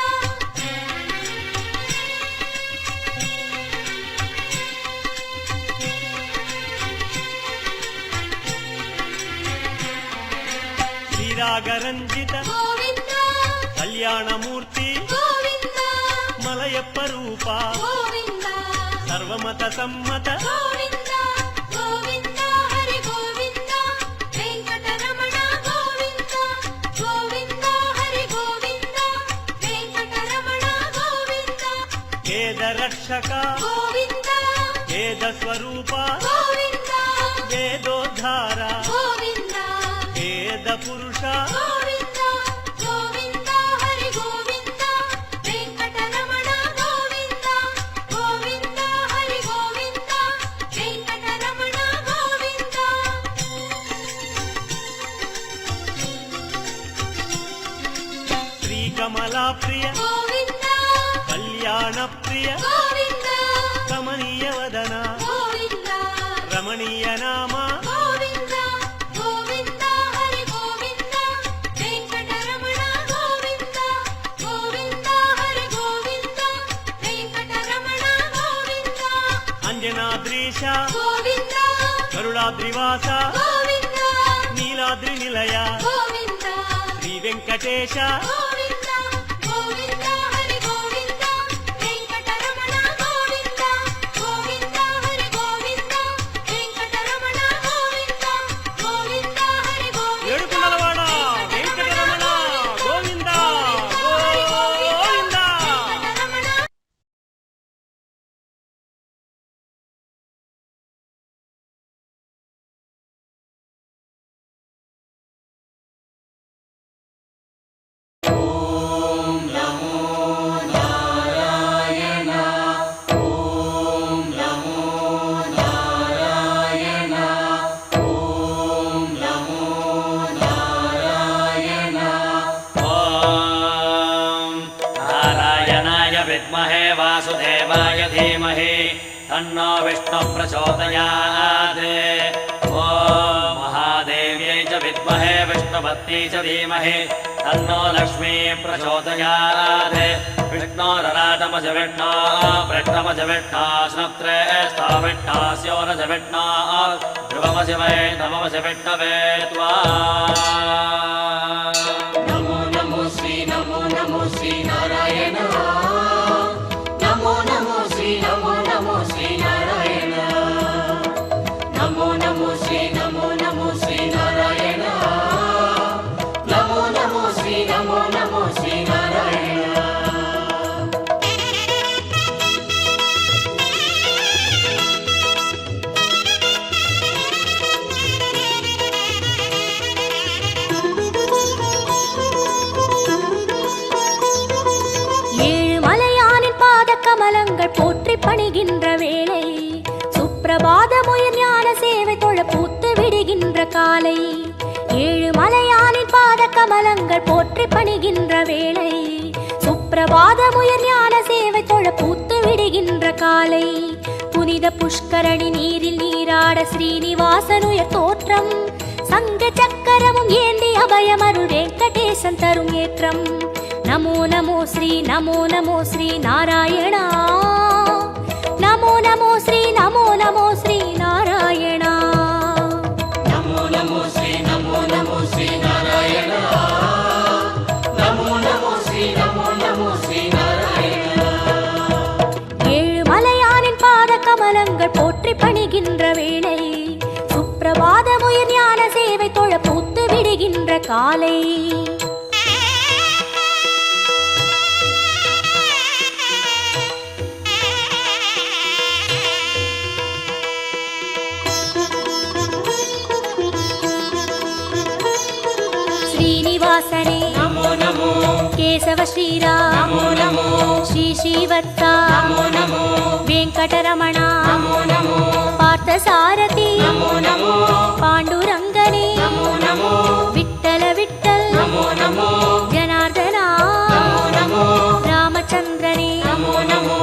Speaker 4: ಶ್ರೀರಾಗರಂಜಿತ
Speaker 2: ಗೋವಿಂದ
Speaker 4: ಕಲ್ಯಾಣ ಮೂರ್ತಿ
Speaker 2: ಗೋವಿಂದ
Speaker 4: ಮಲಯಪ್ಪ ರೂಪ
Speaker 2: ಗೋವಿಂದ
Speaker 4: ಸರ್ವಮತ ಸಮ್ಮತ
Speaker 2: ಗೋವಿಂದ ಗೋವಿಂದ ಹರಿ ಗೋವಿಂದ ವೆಂಕಟರಮಣ ಗೋವಿಂದ ಗೋವಿಂದ ಹರಿ ಗೋವಿಂದ ವೆಂಕಟರಮಣ ಗೋವಿಂದ
Speaker 4: ವೇದ ರಕ್ಷಕ
Speaker 2: ಗೋವಿಂದ
Speaker 4: ವೇದ ಸ್ವರೂಪ
Speaker 2: ಗೋವಿಂದ
Speaker 4: ವೇದೋದ್ಧಾರ
Speaker 2: ಗೋವಿಂದ
Speaker 4: ವೇದ ಪುರುಷ
Speaker 2: ಗೋವಿಂದ ಗೋವಿಂದ ಹರಿ ಗೋವಿಂದ ವೆಂಕಟರಮಣ ಗೋವಿಂದ ಗೋವಿಂದ ಹರಿ ಗೋವಿಂದ ವೆಂಕಟರಮಣ ಗೋವಿಂದ
Speaker 4: ಶ್ರೀಕಮಲಾ ಪ್ರಿಯ
Speaker 2: ಗೋವಿಂದ
Speaker 4: ಕಲ್ಯಾಣ ಪ್ರಿಯ
Speaker 2: ಗೋವಿಂದ
Speaker 4: ಕಮನೀಯ ವದನ
Speaker 2: ಗೋವಿಂದ
Speaker 4: ರಮಣೀಯ ನಾಮ
Speaker 2: ಗೋವಿಂದ ಗೋವಿಂದ ಹರಿ ಗೋವಿಂದ ವೆಂಕಟರಮಣ ಗೋವಿಂದ
Speaker 4: అంజనాద్రీశ
Speaker 2: గోవింద
Speaker 4: కరుణాద్రివాస
Speaker 2: గోవింద
Speaker 4: నీలాద్రి నిలయ
Speaker 2: గోవింద
Speaker 4: శ్రీ వెంకటేశ
Speaker 2: గోవింద గోవింద హరి గోవింద వెంకటరమణ గోవింద గోవింద హరి గోవింద వెంకటరమణ గోవింద గోవింద హరి గోవింద
Speaker 4: ఏడుకొండలవాడ వెంకటరమణ గోవింద గోవింద.
Speaker 1: ॐ नारायणाय विद्महे वासुदेवाय धीमहि तन्नो विष्णुः प्रचोदयात् ॐ महादेव्यै च विद्महे विष्णुपत्न्यै च धीमहि तन्नो लक्ष्मी प्रचोदयात् विष्णोरराटमज विष्णो पृष्ठमज विष्णो स्नप्त्रे स्थाविष्णास्योरज विष्णो ध्रुवमज वै नममज विष्णवे त्वा
Speaker 3: नमो नमो श्री नारायण नमो नमो श्री नारायण नमो नमो श्री नारायण नमो नमो श्री नारायण
Speaker 6: ஏழுமலையானின் பாத கமலங்கள் போற்றி பணிகின்ற வேளை சுப்பிரபாதமுயர் ஞான சேவை தொழ பூத்து விடுகின்ற காலை ஏழுமலையானின் பாத கமலங்கள் போற்றி பணிகின்ற வேளை சுப்பிரபாதமுயர் ஞான சேவை தொழ பூத்து விடுகின்ற காலை புனித புஷ்கரணி நீரில் நீராட ஸ்ரீனிவாசனுயர் தோற்றம் சங்க சக்கரமும் ஏந்தி அபயமருள் வெங்கடேசன் தரும் ஏற்றம் नमो नमो श्री नारायण नमो नमो श्री नारायण
Speaker 3: नमो नमो श्री नारायण नमो नमो श्री नारायण
Speaker 6: ஏழுமலையானின் பாத கமலங்கள் போற்றி பணிகின்ற வேளை சுப்பிரபாதமுயர் ஞான சேவை தொழ பூத்து விடுகின்ற காலை श्रीनिवासने
Speaker 3: नमो नमो
Speaker 6: केशव श्रीराम
Speaker 3: नमो नमो
Speaker 6: श्री श्रीवत्सा
Speaker 3: नमो नमो
Speaker 6: वेंकटरमण
Speaker 3: नमो नमो
Speaker 6: पार्थसारथि
Speaker 3: नमो नमो
Speaker 6: पाण्डुरङ्गने
Speaker 3: नमो नमो
Speaker 6: विठ्ठल विठ्ठल
Speaker 3: नमो नमो
Speaker 6: जनार्दना
Speaker 3: नमो नमो
Speaker 6: रामचन्द्रने
Speaker 3: नमो नमो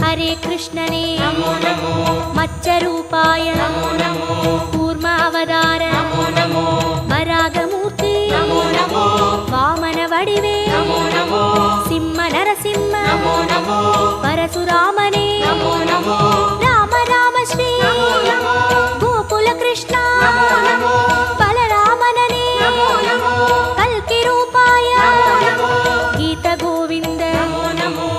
Speaker 6: हरे कृष्णने
Speaker 3: नमो नमो
Speaker 6: मत्स्यरूपाय
Speaker 3: नमो नमो
Speaker 6: कूर्म अवतार
Speaker 3: नमो नमो
Speaker 6: वरागमूर्ति
Speaker 3: नमो नमो
Speaker 6: वामन वडिवे
Speaker 3: नमो नमो
Speaker 6: सिंह नरसिंह
Speaker 3: नमो नमो
Speaker 6: परशुरामने
Speaker 3: नमो नमो
Speaker 6: राम राम श्री
Speaker 3: नमो नमो
Speaker 6: गोकुल कृष्ण
Speaker 3: नमो नमो
Speaker 6: बलरामनने
Speaker 3: नमो नमो
Speaker 6: कल्कि रूपाय
Speaker 3: नमो नमो
Speaker 6: गीत गोविंद
Speaker 3: नमो नमो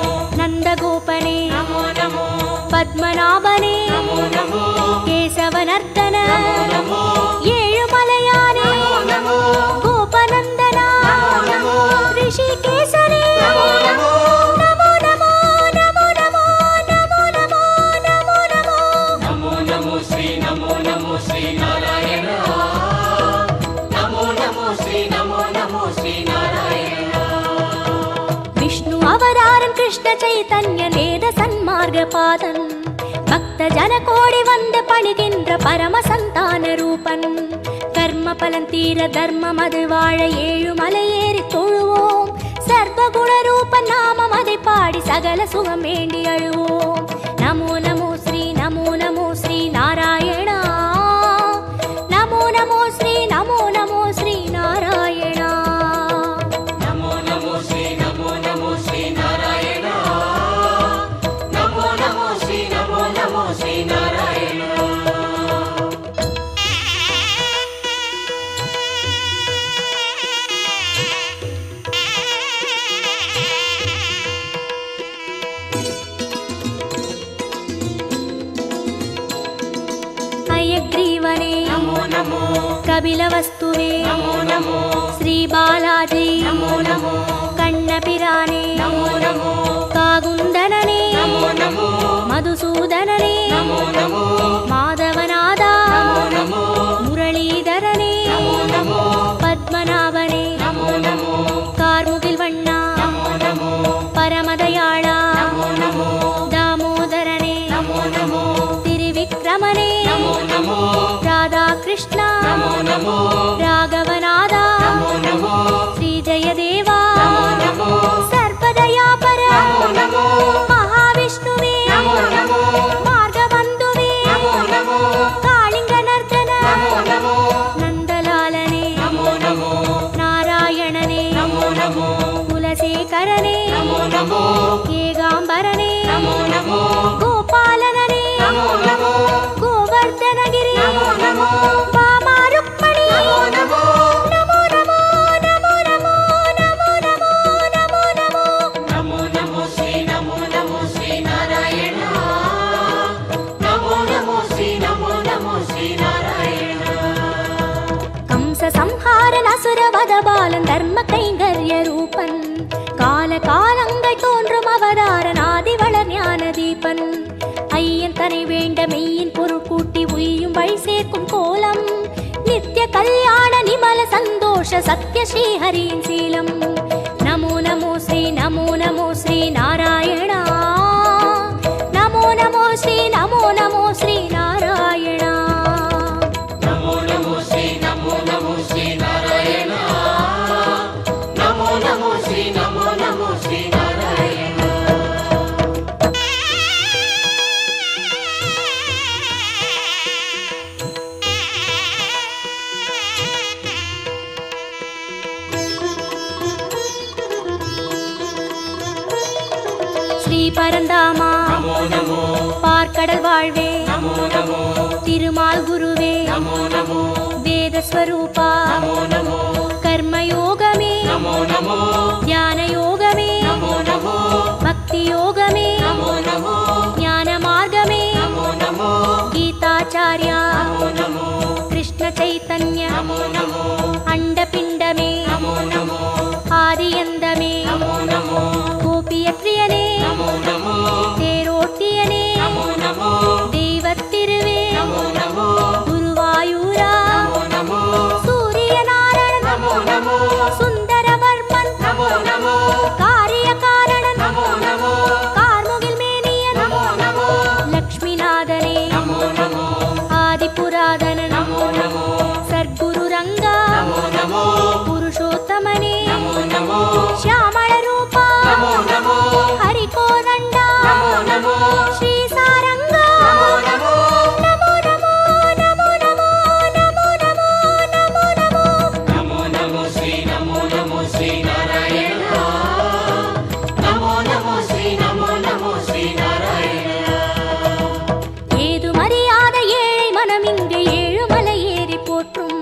Speaker 6: नंद गोपने
Speaker 3: नमो नमो
Speaker 6: पद्मनाभने
Speaker 3: नमो नमो
Speaker 6: केशवनर्दन
Speaker 3: नमो नमो
Speaker 6: ஏழுமலையானே
Speaker 3: नमो
Speaker 6: गोपनंदन
Speaker 3: नमो
Speaker 6: ऋषिकेशने
Speaker 3: नमो नमो
Speaker 6: नमो नमो नमो नमो नमो नमो नमो नमो
Speaker 3: नमो नमो श्री नारायण नमो नमो श्री नारायण
Speaker 6: विष्णु अवतारन कृष्ण चैतन्य वेद सन्मार्ग पादन भक्त जन कोडि वंद पणिगिன்ற परम संतान रूपन कर्म பலன் தீர தர்மம் அது வாழ ஏழுமலை ஏறி தொழுவோம் சர்வகுண ரூப நாமம் அதை பாடி சகல சுகம் வேண்டி அழுவோம் நமோ நமோ ஸ்ரீ நாராயணா நமோ நமோ ஸ்ரீ நாராயணா
Speaker 3: नमो नमो श्री नारायण नमो नमो श्री नारायण
Speaker 6: ಕಪಿಲವಸ್ತುವೇ
Speaker 3: ನಮೋ ನಮೋ
Speaker 6: ಶ್ರೀ ಬಾಲಾಜಿ
Speaker 3: ನಮೋ ನಮೋ
Speaker 6: ಕಣ್ಣಪಿರಾನೆ
Speaker 3: ನಮೋ ನಮೋ
Speaker 6: ಕಾಗುಂದನನೇ
Speaker 3: ನಮೋ ನಮೋ
Speaker 6: ಮಧುಸೂದನನೇ
Speaker 3: ನಮೋ ನಮೋ
Speaker 6: ಮಾಧವನಾದ
Speaker 3: ನಮೋ ನಮೋ
Speaker 6: ಮುರಳೀಧರನೇ
Speaker 3: ನಮೋ ನಮೋ
Speaker 6: ಪದ್ಮನಾಭನೇ
Speaker 3: ನಮೋ ನಮೋ
Speaker 6: ಕಾರ್ಮುಗಿಲ್ ವಣ್ಣ
Speaker 3: ನಮೋ ನಮೋ
Speaker 6: ಪರಮದಯಾಳ
Speaker 3: ನಮೋ ನಮೋ
Speaker 6: ದಾಮೋದರನೇ
Speaker 3: ನಮೋ ನಮೋ
Speaker 6: ತ್ರಿವಿಕ್ರಮನೇ
Speaker 3: ನಮೋ ನಮೋ
Speaker 6: ರಾಧಾಕೃಷ್ಣ
Speaker 3: ನಮೋ ನಮೋ
Speaker 6: ರಾಘವನಾದ
Speaker 3: ನಮೋ ನಮೋ
Speaker 6: ಶ್ರೀ ಜಯದೇವ
Speaker 3: ನಮೋ ನಮೋ
Speaker 6: ಸರ್ಪದಯಾಪರ
Speaker 3: ನಮೋ ನಮೋ
Speaker 6: ಮಹಾವಿಷ್ಣುವೇ
Speaker 3: ನಮೋ ನಮೋ
Speaker 6: ಮಾರ್ಗಬಂಧುವೇ
Speaker 3: ನಮೋ ನಮೋ
Speaker 6: ಕಾಳಿಂಗನರ್ದನ
Speaker 3: ನಮೋ ನಮೋ
Speaker 6: ನಂದಲಾಲನೇ
Speaker 3: ನಮೋ ನಮೋ
Speaker 6: ನಾರಾಯಣನೇ
Speaker 3: ನಮೋ ನಮೋ
Speaker 6: ಕುಲಶೇಖರನೇ
Speaker 3: ನಮೋ ನಮೋ
Speaker 6: ಕೇಗಾಂಬರನೇ
Speaker 3: ನಮೋ ನಮೋ
Speaker 6: ಗೋಪಾಲನನೇ
Speaker 3: ನಮೋ ನಮೋ
Speaker 6: ಗೋವರ್ಧನಗಿರಿ
Speaker 3: ನಮೋ ನಮೋ
Speaker 6: ವಾಮಾ ರುಕ್ಮಿಣಿ
Speaker 3: ನಮೋ ನಮೋ
Speaker 6: ನಮೋ ನಮೋ ನಮೋ ನಮೋ ನಮೋ ನಮೋ ನಮೋ ನಮೋ
Speaker 3: ನಮೋ ನಮೋ ಶ್ರೀ ನಮೋ ನಮೋ ಶ್ರೀ ನಾರಾಯಣ ನಮೋ ನಮೋ ಶ್ರೀ ನಮೋ ನಮೋ ಶ್ರೀ ನಾರಾಯಣ
Speaker 6: ಕಂಸ ಸಂஹாரன் அசுரவத பாலன் தர்ம கைங்கரிய ரூபன் கால காலங்கள் தோன்றும் அவதாரன் ஆதிவளர் ஞான தீபன் ஐயன் தனை வேண்ட மெய்யின் பொருள் கூட்டி உய்யும் வழி சேர்க்கும் கோலம் நித்திய கல்யாண நிமல சந்தோஷ சத்ய ஸ்ரீஹரியின் சீலம் நமோ நமோ ஸ்ரீ நமோ நமோ ஸ்ரீ நாராயணா நமோ நமோ ஸ்ரீ நமோ நமோ ஸ்ரீ நாராயணா
Speaker 3: ನಮೋ ನಮೋ ಶ್ರೀ ನಮೋ ನಮೋ ಶ್ರೀ ನಾರಾಯಣ ನಮೋ ನಮೋ ಶ್ರೀ ನಮೋ ನಮೋ ಶ್ರೀ ನಾರಾಯಣ
Speaker 6: ஸ்ரீ பரந்தாமா
Speaker 3: ನಮೋ ನಮೋ
Speaker 6: பார்க்கடல் வாழ்வே
Speaker 3: ನಮೋ ನಮೋ
Speaker 6: திருமால் குருவே
Speaker 3: ನಮೋ ನಮೋ
Speaker 6: வேத ஸ்வரூபா
Speaker 3: ನಮೋ ನಮೋ
Speaker 6: கர்மயோகமே
Speaker 3: ನಮೋ ನಮೋ
Speaker 6: ஞான யோகமே
Speaker 3: ನಮೋ ನಮೋ
Speaker 6: பக்தி யோகமே
Speaker 3: ನಮೋ ನಮೋ
Speaker 6: ஞான மார்கமே
Speaker 3: ನಮೋ ನಮೋ
Speaker 6: ಗೀತಾಚಾರ್ಯ
Speaker 3: ನಮೋ ನಮೋ
Speaker 6: ಕೃಷ್ಣ ಚೈತನ್ಯ
Speaker 3: ನಮೋ ನಮೋ
Speaker 6: ಅಂಡಪಿಂಡಮೇ
Speaker 3: ನಮೋ ನಮೋ
Speaker 6: ஆதியந்தமே
Speaker 3: ನಮೋ ನಮೋ
Speaker 6: கோபியற்றியனே
Speaker 3: ನಮೋ ನಮೋ
Speaker 6: தேரோட்டியனே
Speaker 3: ನಮೋ ನಮೋ
Speaker 6: தெய்வத்திருவே
Speaker 3: ನಮೋ ನಮೋ
Speaker 6: குருவாயூரா
Speaker 3: ನಮೋ ನಮೋ
Speaker 6: சூரியநாராயணன்
Speaker 3: ನಮೋ ನಮೋ
Speaker 6: சுந்தரவர்மன்
Speaker 3: ನಮೋ ನಮೋ
Speaker 6: காரியகாரணன்
Speaker 3: ನಮೋ ನಮೋ
Speaker 6: கார்முகில் மேனியன்
Speaker 3: ನಮೋ ನಮೋ
Speaker 6: லக்ஷ்மிநாதனே
Speaker 3: ನಮೋ ನಮೋ
Speaker 6: ஆதிபுராதனன்
Speaker 3: ನಮೋ ನಮೋ
Speaker 6: சர்க்குரு ரங்கா
Speaker 3: ನಮೋ ನಮೋ
Speaker 6: புருஷோத்தமனே
Speaker 3: ನಮೋ ನಮೋ
Speaker 6: ಶ್ಯಾಮಳ ರೂಪ
Speaker 3: ನಮೋ ನಮೋ
Speaker 6: ಹರಿಕೋದಂಡ
Speaker 3: ನಮೋ ನಮೋ
Speaker 6: ಶ್ರೀ ಸಾರಂಗ
Speaker 3: ನಮೋ ನಮೋ
Speaker 6: ನಮೋ ನಮೋ ನಮೋ ನಮೋ ನಮೋ ನಮೋ ನಮೋ ನಮೋ
Speaker 3: ನಮೋ ನಮೋ ಶ್ರೀ ನಮೋ ನಮೋ ಶ್ರೀ ನಾರಾಯಣ ನಮೋ ನಮೋ ಶ್ರೀ ನಮೋ ನಮೋ ಶ್ರೀ ನಾರಾಯಣ
Speaker 6: ஏது மறியாத ஏழை மனம் இங்கே ஏழுமலை ஏறி போற்றும்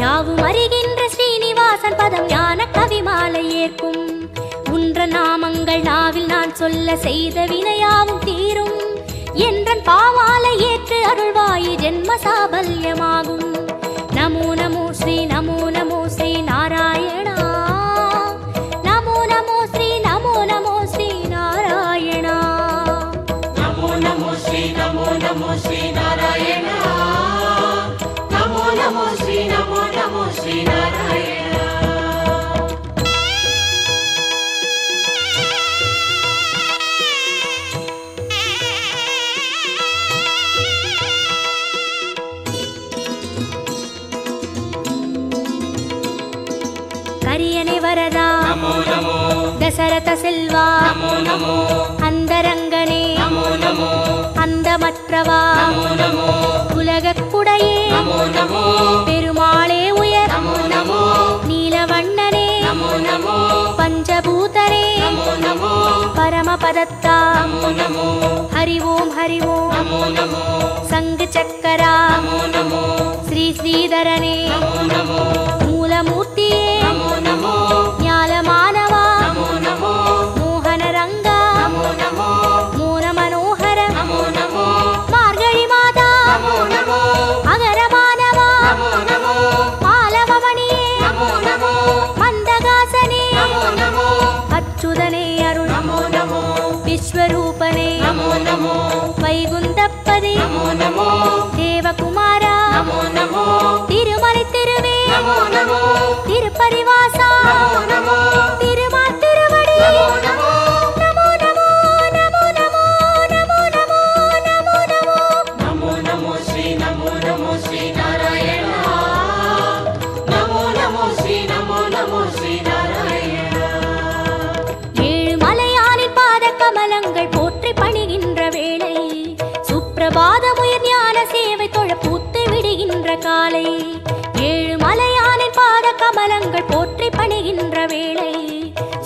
Speaker 6: யாவும் அறிகின்ற ஸ்ரீனிவாசன் பதம் ஞான கவிமாலை ஏற்கும் உன்ற நாமங்கள் நாவில் நான் சொல்ல செய்த வினையாவும் தீரும் என்றன் பாவாலை ஏற்று அருள்வாயி ஜென்ம சாபல்யமாகும் நமோ நமோ ஸ்ரீ நமோ நமோ ஸ்ரீ நாராயணா நமோ நமோ ஸ்ரீ நமோ நமோ ஸ்ரீ நாராயணா
Speaker 3: ನಮೋ ನಮೋ ಶ್ರೀ ನಮೋ ನಮೋ ಶ್ರೀ ನಾರಾಯಣ ನಮೋ ನಮೋ ಶ್ರೀ ನಮೋ ನಮೋ ಶ್ರೀ ನಾರಾಯಣ
Speaker 6: கரியனை வரதா
Speaker 3: ನಮೋ ನಮೋ
Speaker 6: தசரத செல்வா
Speaker 3: ನಮೋ ನಮೋ
Speaker 6: அந்தரங்கனே
Speaker 3: ನಮೋ ನಮೋ
Speaker 6: அந்தமற்றவா
Speaker 3: ನಮೋ ನಮೋ
Speaker 6: உலகக்குடையே
Speaker 3: ನಮೋ ನಮೋ
Speaker 6: பெருமாளே உயர்
Speaker 3: ನಮೋ ನಮೋ
Speaker 6: நீலவண்ணனே
Speaker 3: ನಮೋ ನಮೋ
Speaker 6: பஞ்சபூதனே
Speaker 3: ನಮೋ ನಮೋ
Speaker 6: பரமபதத்தா
Speaker 3: ನಮೋ ನಮೋ
Speaker 6: ஹரி ஓம் ஹரி ஓம்
Speaker 3: ನಮೋ ನಮೋ
Speaker 6: சங்கு சக்கரா
Speaker 3: ನಮೋ ನಮೋ
Speaker 6: ஸ்ரீ ஸ்ரீதரனே
Speaker 3: ನಮೋ ನಮೋ
Speaker 6: மூலமூர்த்தியே
Speaker 3: ನಮೋ ನಮೋ
Speaker 6: ஞாலமானவா
Speaker 3: ನಮೋ ನಮೋ
Speaker 6: மோகன ரங்கா
Speaker 3: ನಮೋ ನಮೋ
Speaker 6: மோன மனோகர
Speaker 3: ನಮೋ ನಮೋ
Speaker 6: மார்கழி மாதா
Speaker 3: ನಮೋ ನಮೋ
Speaker 6: அகரமானவா
Speaker 3: ನಮೋ ನಮೋ
Speaker 6: சுப்பிரபாதமுயர் ஞான சேவை தொழ பூத்து விடுகின்ற காலை, ஏழு மலையானின் பாத கமலங்கள் போற்றி பணிகின்ற வேளை.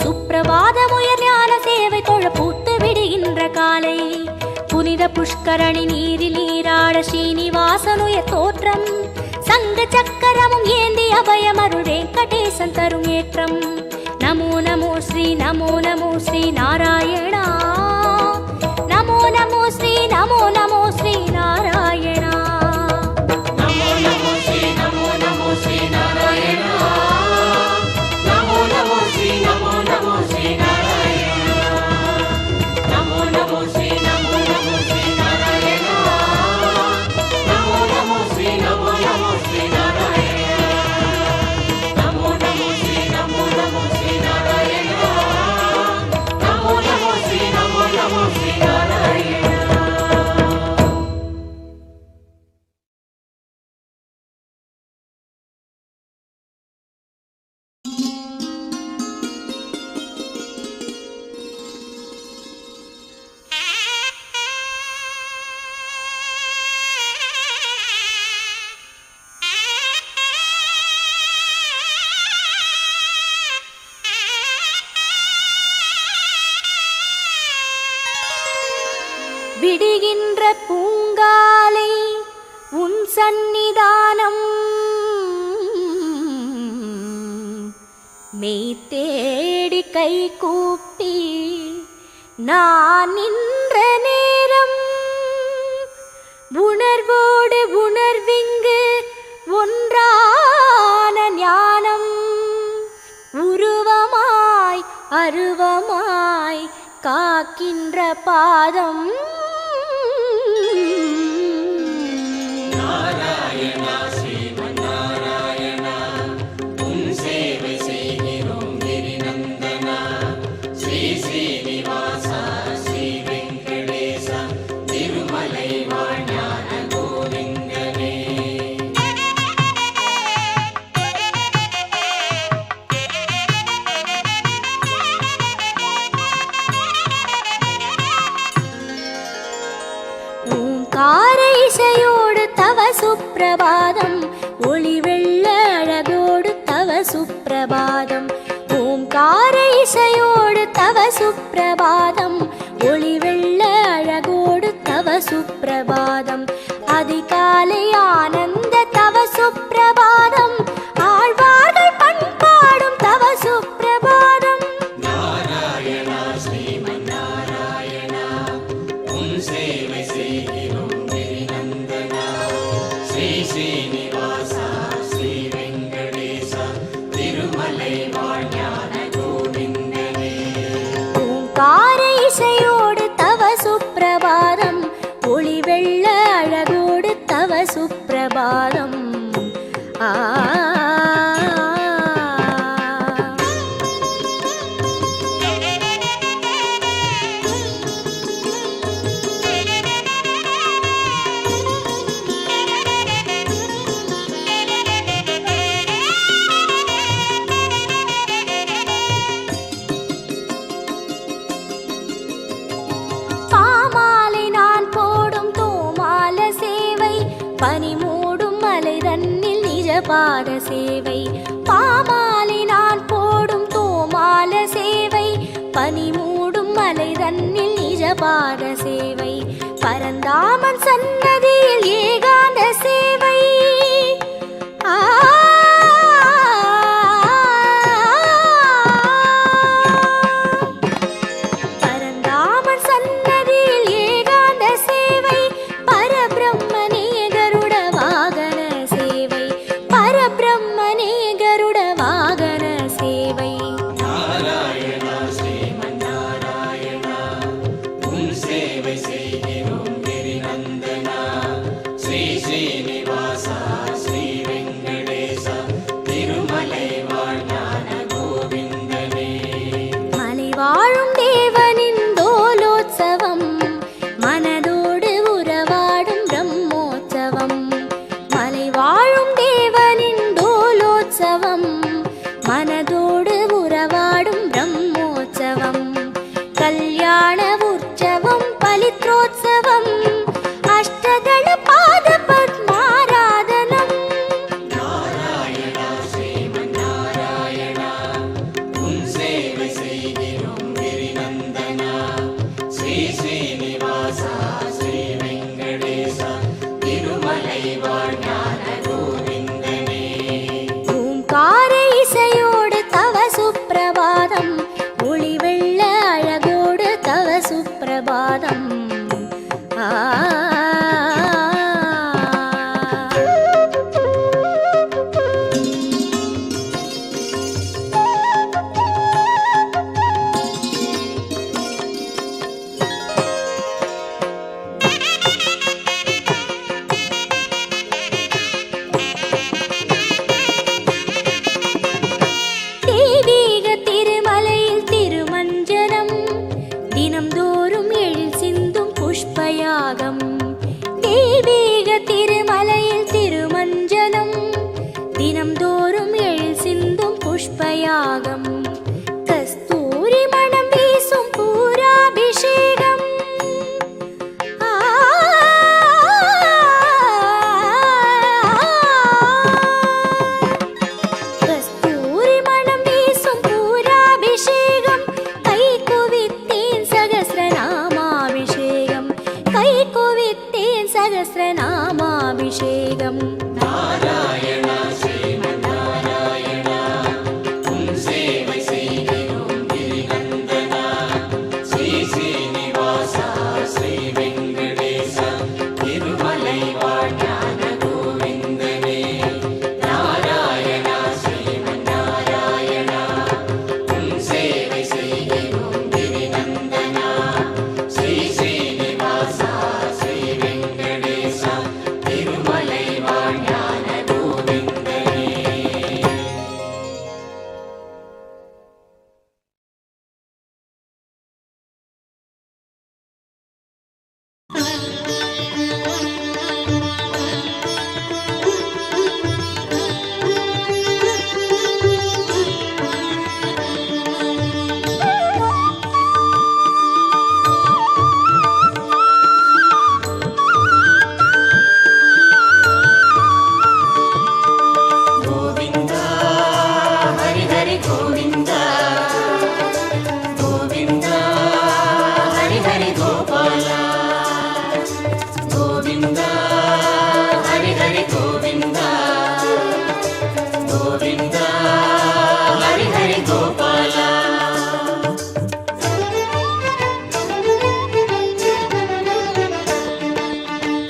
Speaker 6: சுப்பிரபாதமுயர் ஞான சேவை தொழ பூத்து விடுகின்ற காலை, புனித புஷ்கரணி நீரில் நீராட ஸ்ரீனிவாசனுயர் தோற்றம், சங்க சக்கரமும் ஏந்தி அபயமருள் வெங்கடேசன் தரும் ஏற்றம். நமோ நமோ ஸ்ரீ நமோ நமோ ஸ்ரீ நாராயணா, நமோ நமோ ஸ்ரீ நமோ நமோ ஸ்ரீ நாராயணா.
Speaker 3: நமோ நமோ ஸ்ரீ நமோ நமோ ஸ்ரீ நாராயணா, நமோ நமோ ஸ்ரீ நமோ நமோ ஸ்ரீ நாராயணா, நமோ நமோ ஸ்ரீ நமோ நமோ ஸ்ரீ நாராயணா, நமோ நமோ ஸ்ரீ நமோ நமோ ஸ்ரீ நாராயணா, நமோ நமோ ஸ்ரீ நமோ நமோ ஸ்ரீ நாராயணா, நமோ நமோ ஸ்ரீ நமோ நமோ ஸ்ரீ நாராயணா.
Speaker 6: விடுகின்ற பூங்காலை உன் சந்நிதானம், மெய் தேடி கை கூப்பி நான் நின்ற நேரம், உணர்வோடு உணர்விங்கு ஒன்றான ஞானம், உருவமாய் அருவமாய் காக்கின்ற பாதம்.
Speaker 3: நாராயணா ஸ்ரீமன் நாராயணா, உன் சேவை செய்கிறோம் கிரிநந்தனா, ஸ்ரீ ஸ்ரீனிவாசா ஸ்ரீ வெங்கடேசா, திருமலை வாழ்ஞான கோவிந்தனே.
Speaker 6: ஓங்கார இசையோடு தவ சுப்பிரபாதம், ஒளி வெள்ள அழகோடு தவ சுப்பிரபாதம். ஓங்கார இசையோடு தவ சுப்பிரபாதம், ஒளி வெள்ள அழகோடு தவ சுப்பிரபாதம். அதிகாலை ஆனந்த தவ சுப்பிரபாதம், ஆழ்வார்கள் பண்பாடும் தவ சுப்பிரபாதம்.
Speaker 3: நாராயணா ஸ்ரீமன் நாராயணா, உன் சேவை செய்கிறோம் கிரிநந்தனா, ஸ்ரீ ஸ்ரீனிவாசா ஸ்ரீ வெங்கடேசா, திருமலை வாழ்ஞான கோவிந்தனே.
Speaker 6: ஓங்கார இசையோடு தவ சுப்பிரபாதம், ஒளி வெள்ள அழகோடு தவ சுப்பிரபாதம். ஆ பாமாலை நான் போடும் தோமால சேவை, பனி மூடும் மலை தன்னில் நிஜபாத சேவை. பாமாலை நான் போடும் தோமால சேவை, பனி மூடும் மலை தன்னில் நிஜபாத சேவை. பரந்தாமன் சன்னதியில் ஏகாந்த சேவை. ஆ பரந்தாமன் சன்னதியில் ஏகாந்த சேவை, பரபிரம்மனே கருட வாகன சேவை, பரபிரம்மனே கருட வாகன சேவை.
Speaker 3: நாராயணா ஸ்ரீமன் நாராயணா, உன் சேவை செய்கிறோம் கிரிநந்தனா, ஸ்ரீ
Speaker 6: ஓம்கார இசையோடு தவ சுப்பிரபாதம், ஒளி வெள்ள அழகோடு தவ சுப்பிரபாதம். தெய்வீக திருமலையில் திருமஞ்சனம், தினம்தோறும் எழில் சிந்தும் புஷ்பயாகம். தெய்வீக திருமலையில் திருமஞ்சனம், தினம்தோறும் எழில் சிந்தும் புஷ்பயாகம். கஸ்தூரி மணம் வீசும் பூராபிஷேகம். கஸ்தூரி மணம் வீசும் பூராபிஷேகம். கை குவித்தேன் சகஸ்ரநாமாபிஷேகம், கை குவித்தேன் சகஸ்ரநாமாபிஷேகம்.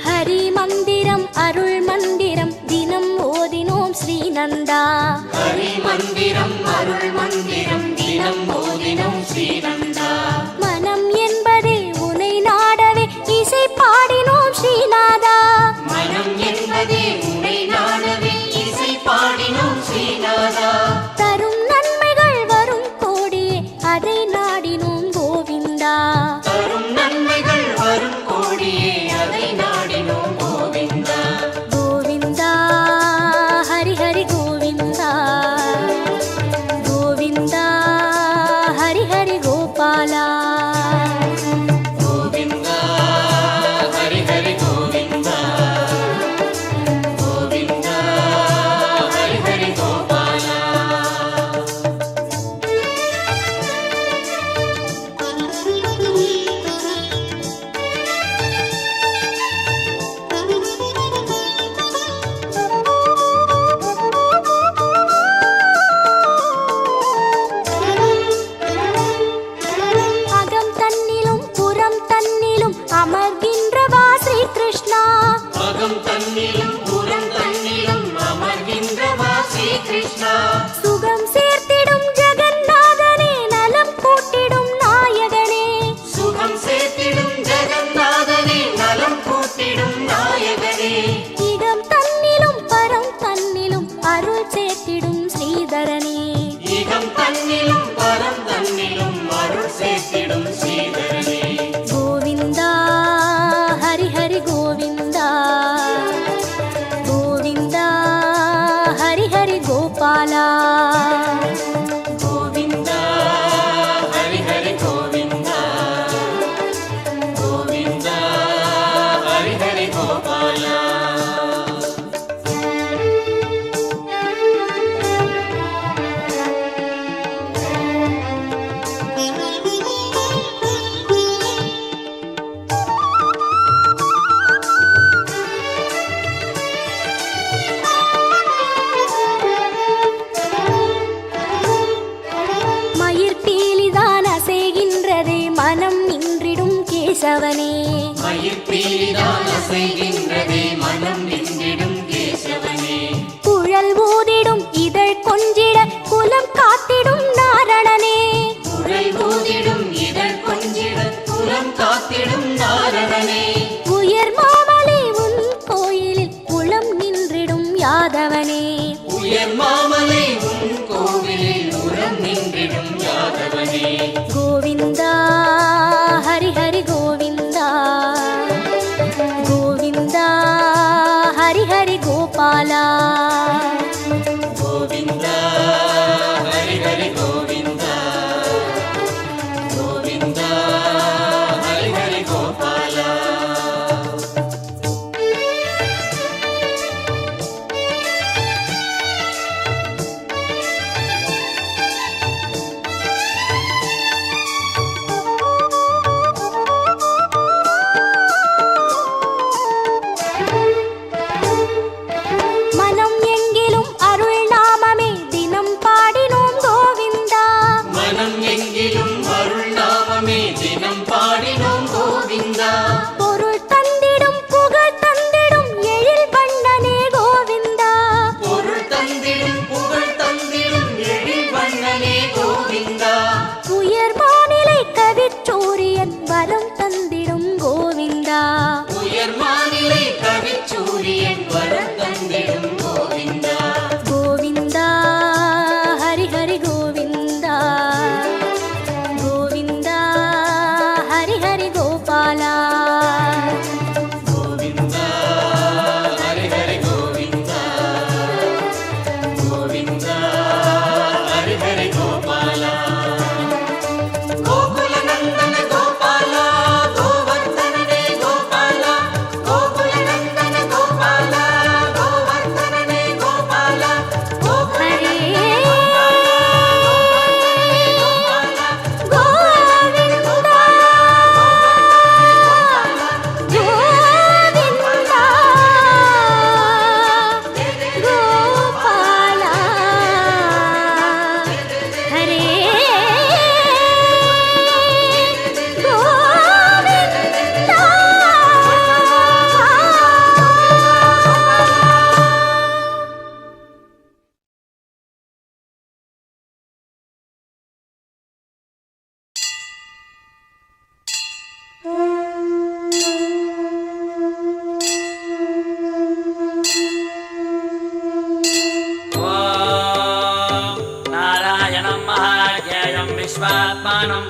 Speaker 6: ஹரி மந்திரம் அருள் மந்திரம் தினம் ஓதினோம் ஸ்ரீநந்தா.
Speaker 3: ஹரி மந்திரம் அருள் மந்திரம் தினம் ஓதினோம் ஸ்ரீநந்தா.
Speaker 6: மனம் என்பதே உனை நாடவே இசை பாடினோம் ஸ்ரீநாதா.
Speaker 3: மனம் என்பதே உன்னை நாடவே இசை பாடினோம் ஸ்ரீநாதா.
Speaker 6: தரும் நன்மைகள் வரும் கோடியே அதை நாடினோம் கோவிந்தா.
Speaker 3: தரும் நன்மைகள் வரும் கோடியே அதை நாடினோம் கோவிந்தா.
Speaker 6: கோவிந்தா ஹரி ஹரி கோவிந்தா, கோவிந்தா ஹரி ஹரி கோபாலா.
Speaker 3: கோவிந்தா ஹரி ஹரி கோவிந்தா, கோவிந்தா ஹரி ஹரி கோபாலா.
Speaker 6: அகம் தன்னிலும் புறம் தன்னிலும் அமர்கின்றவா ஸ்ரீ கிருஷ்ணா.
Speaker 3: அகம் தன்னிலும் புறம் தன்னிலும் அமர்கின்றவா ஸ்ரீ கிருஷ்ணா.
Speaker 6: சுகம் சேர்த்திடும் ஜெகநாதனே, நலம் கூட்டிடும் நாயகனே.
Speaker 3: சுகம் சேர்த்திடும் ஜெகநாதனே, நலம் கூட்டிடும் நாயகனே.
Speaker 6: இகம் தன்னிலும் பரம் தன்னிலும் அருள் சேர்த்திடும் ஸ்ரீதரனே.
Speaker 3: இகம் தன்னிலும் பரம் தன்னிலும் அருள் சேர்த்திடும் ஸ்ரீதரனே.
Speaker 6: கோவிந்தா ஹரி ஹரி கோவிந்தா, கோவிந்தா ஹரி ஹரி கோபாலா.
Speaker 3: கோவிந்தா ஹரி ஹரி கோவிந்தா, கோவிந்தா ஹரி ஹரி கோபாலா.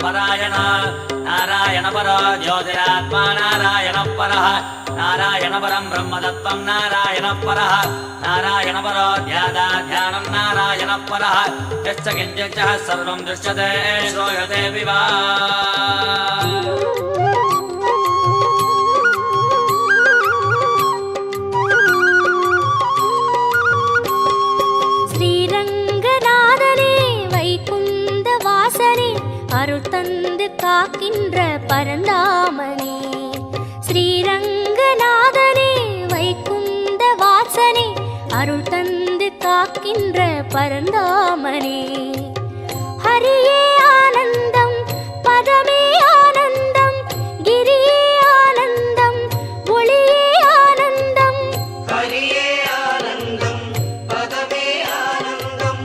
Speaker 1: परायण नारायण परो ज्योतिरात्मा नारायण परः नारायण परं ब्रह्मतत्त्वं नारायण परः नारायण परो ध्यानं नारायण परः यश्च किञ्चित् सर्वं दृश्यते श्रूयते विवा
Speaker 6: ஸ்ரீரங்கநாதனே வைகுந்த வாசனே அருள் தந்து காக்கின்ற பரந்தாமனே ஸ்ரீரங்கநாதனே வைகுந்த வாசனே அருள் தந்து காக்கின்ற பரந்தாமனே ஹரியே ஆனந்தம் பதமே ஆனந்தம் கிரியே ஆனந்தம் ஒளியே ஆனந்தம்
Speaker 3: ஹரியே ஆனந்தம் பதமே ஆனந்தம்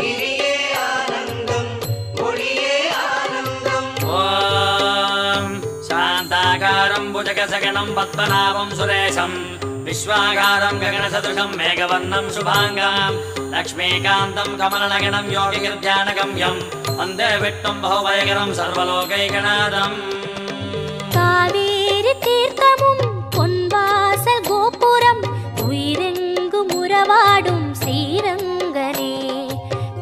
Speaker 3: கிரியே ஆனந்தம் ஒளியே ஆனந்தம்
Speaker 1: ॐ शान्ताकारं भुजगसगणं पद्मनाभं सुरेशं विश्वाकारं गगनसदृशं मेघवर्णं शुभाङ्गां लक्ष्मीकान्तं कमलनगणं योगिगिर्ध्यानगम्यं वन्दे विष्णुं बहुभयकरं सर्वलोकैकनाथम्
Speaker 6: காவேரி தீர்த்தமும் பொன்வாசல் கோபுரம் உயிரெங்கும் உறவாடும் ஸ்ரீரங்கனே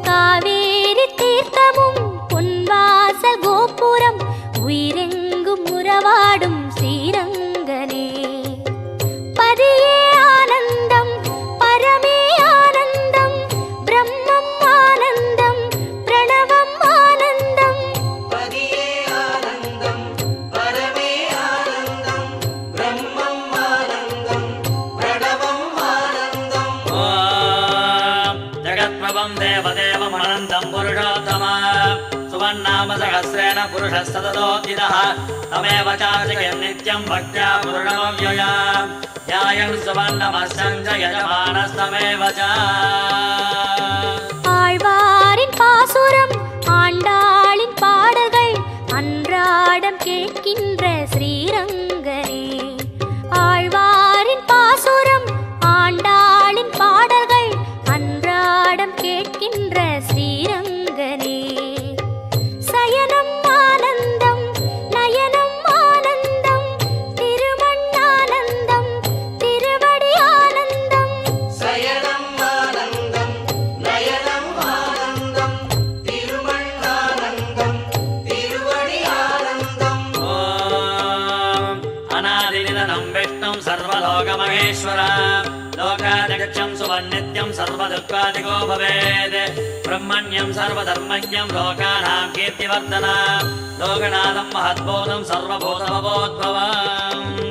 Speaker 6: காவேரி தீர்த்தமும் பொன்வாசல் கோபுரம் உயிரெங்கும் உறவாடும் ஸ்ரீரங்கனே பதியே ஆனந்தம் பரமே ஆனந்தம் பிரம்மம் ஆனந்தம் பிரணவம் ஆனந்தம்
Speaker 3: பதியே ஆனந்தம் பரமே ஆனந்தம் பிரம்மம் ஆனந்தம் பிரணவம் ஆனந்தம்
Speaker 1: ॐ जगत्प्रभं देवदेवमनन्तं पुरुषोत्तम सुवन्नामसहस्रेण पुरुषस्तततोऽधितः तमेव चार्चयन् नित्यं भक्त्या पूर्णमव्यया ध्यायन् सुवर्णमस्यं च यजमानस्तमेव च
Speaker 6: ஆழ்வாரின் பாசுரம் ஆண்டாளின் பாடல்கள் அன்றாடம் கேட்கின்ற ஸ்ரீரங்கனே ஆழ்வாரின் பாசுரம் ஆண்டாளின் பாடல்கள் அன்றாடம் கேட்கின்ற ஸ்ரீரங்கனே சயனம் ஆனந்தம் நயனம் ஆனந்தம் திருமண்ணானந்தம் திருவடி ஆனந்தம்
Speaker 3: சயனம் ஆனந்தம் நயனம் ஆனந்தம் திருமண்ணானந்தம் திருவடி ஆனந்தம்
Speaker 1: ॐ अनादिनिधनं विष्णुं सर्वलोकमहेश्वर लोकाध्यक्षं सुवन्नित्यं सर्वदुःखादिको भवेत् ब्रह्मण्यं सर्वधर्मज्ञं लोकानां कीर्तिवर्धनं लोकनाथं महद्भूतं सर्वभूतभवोद्भवम्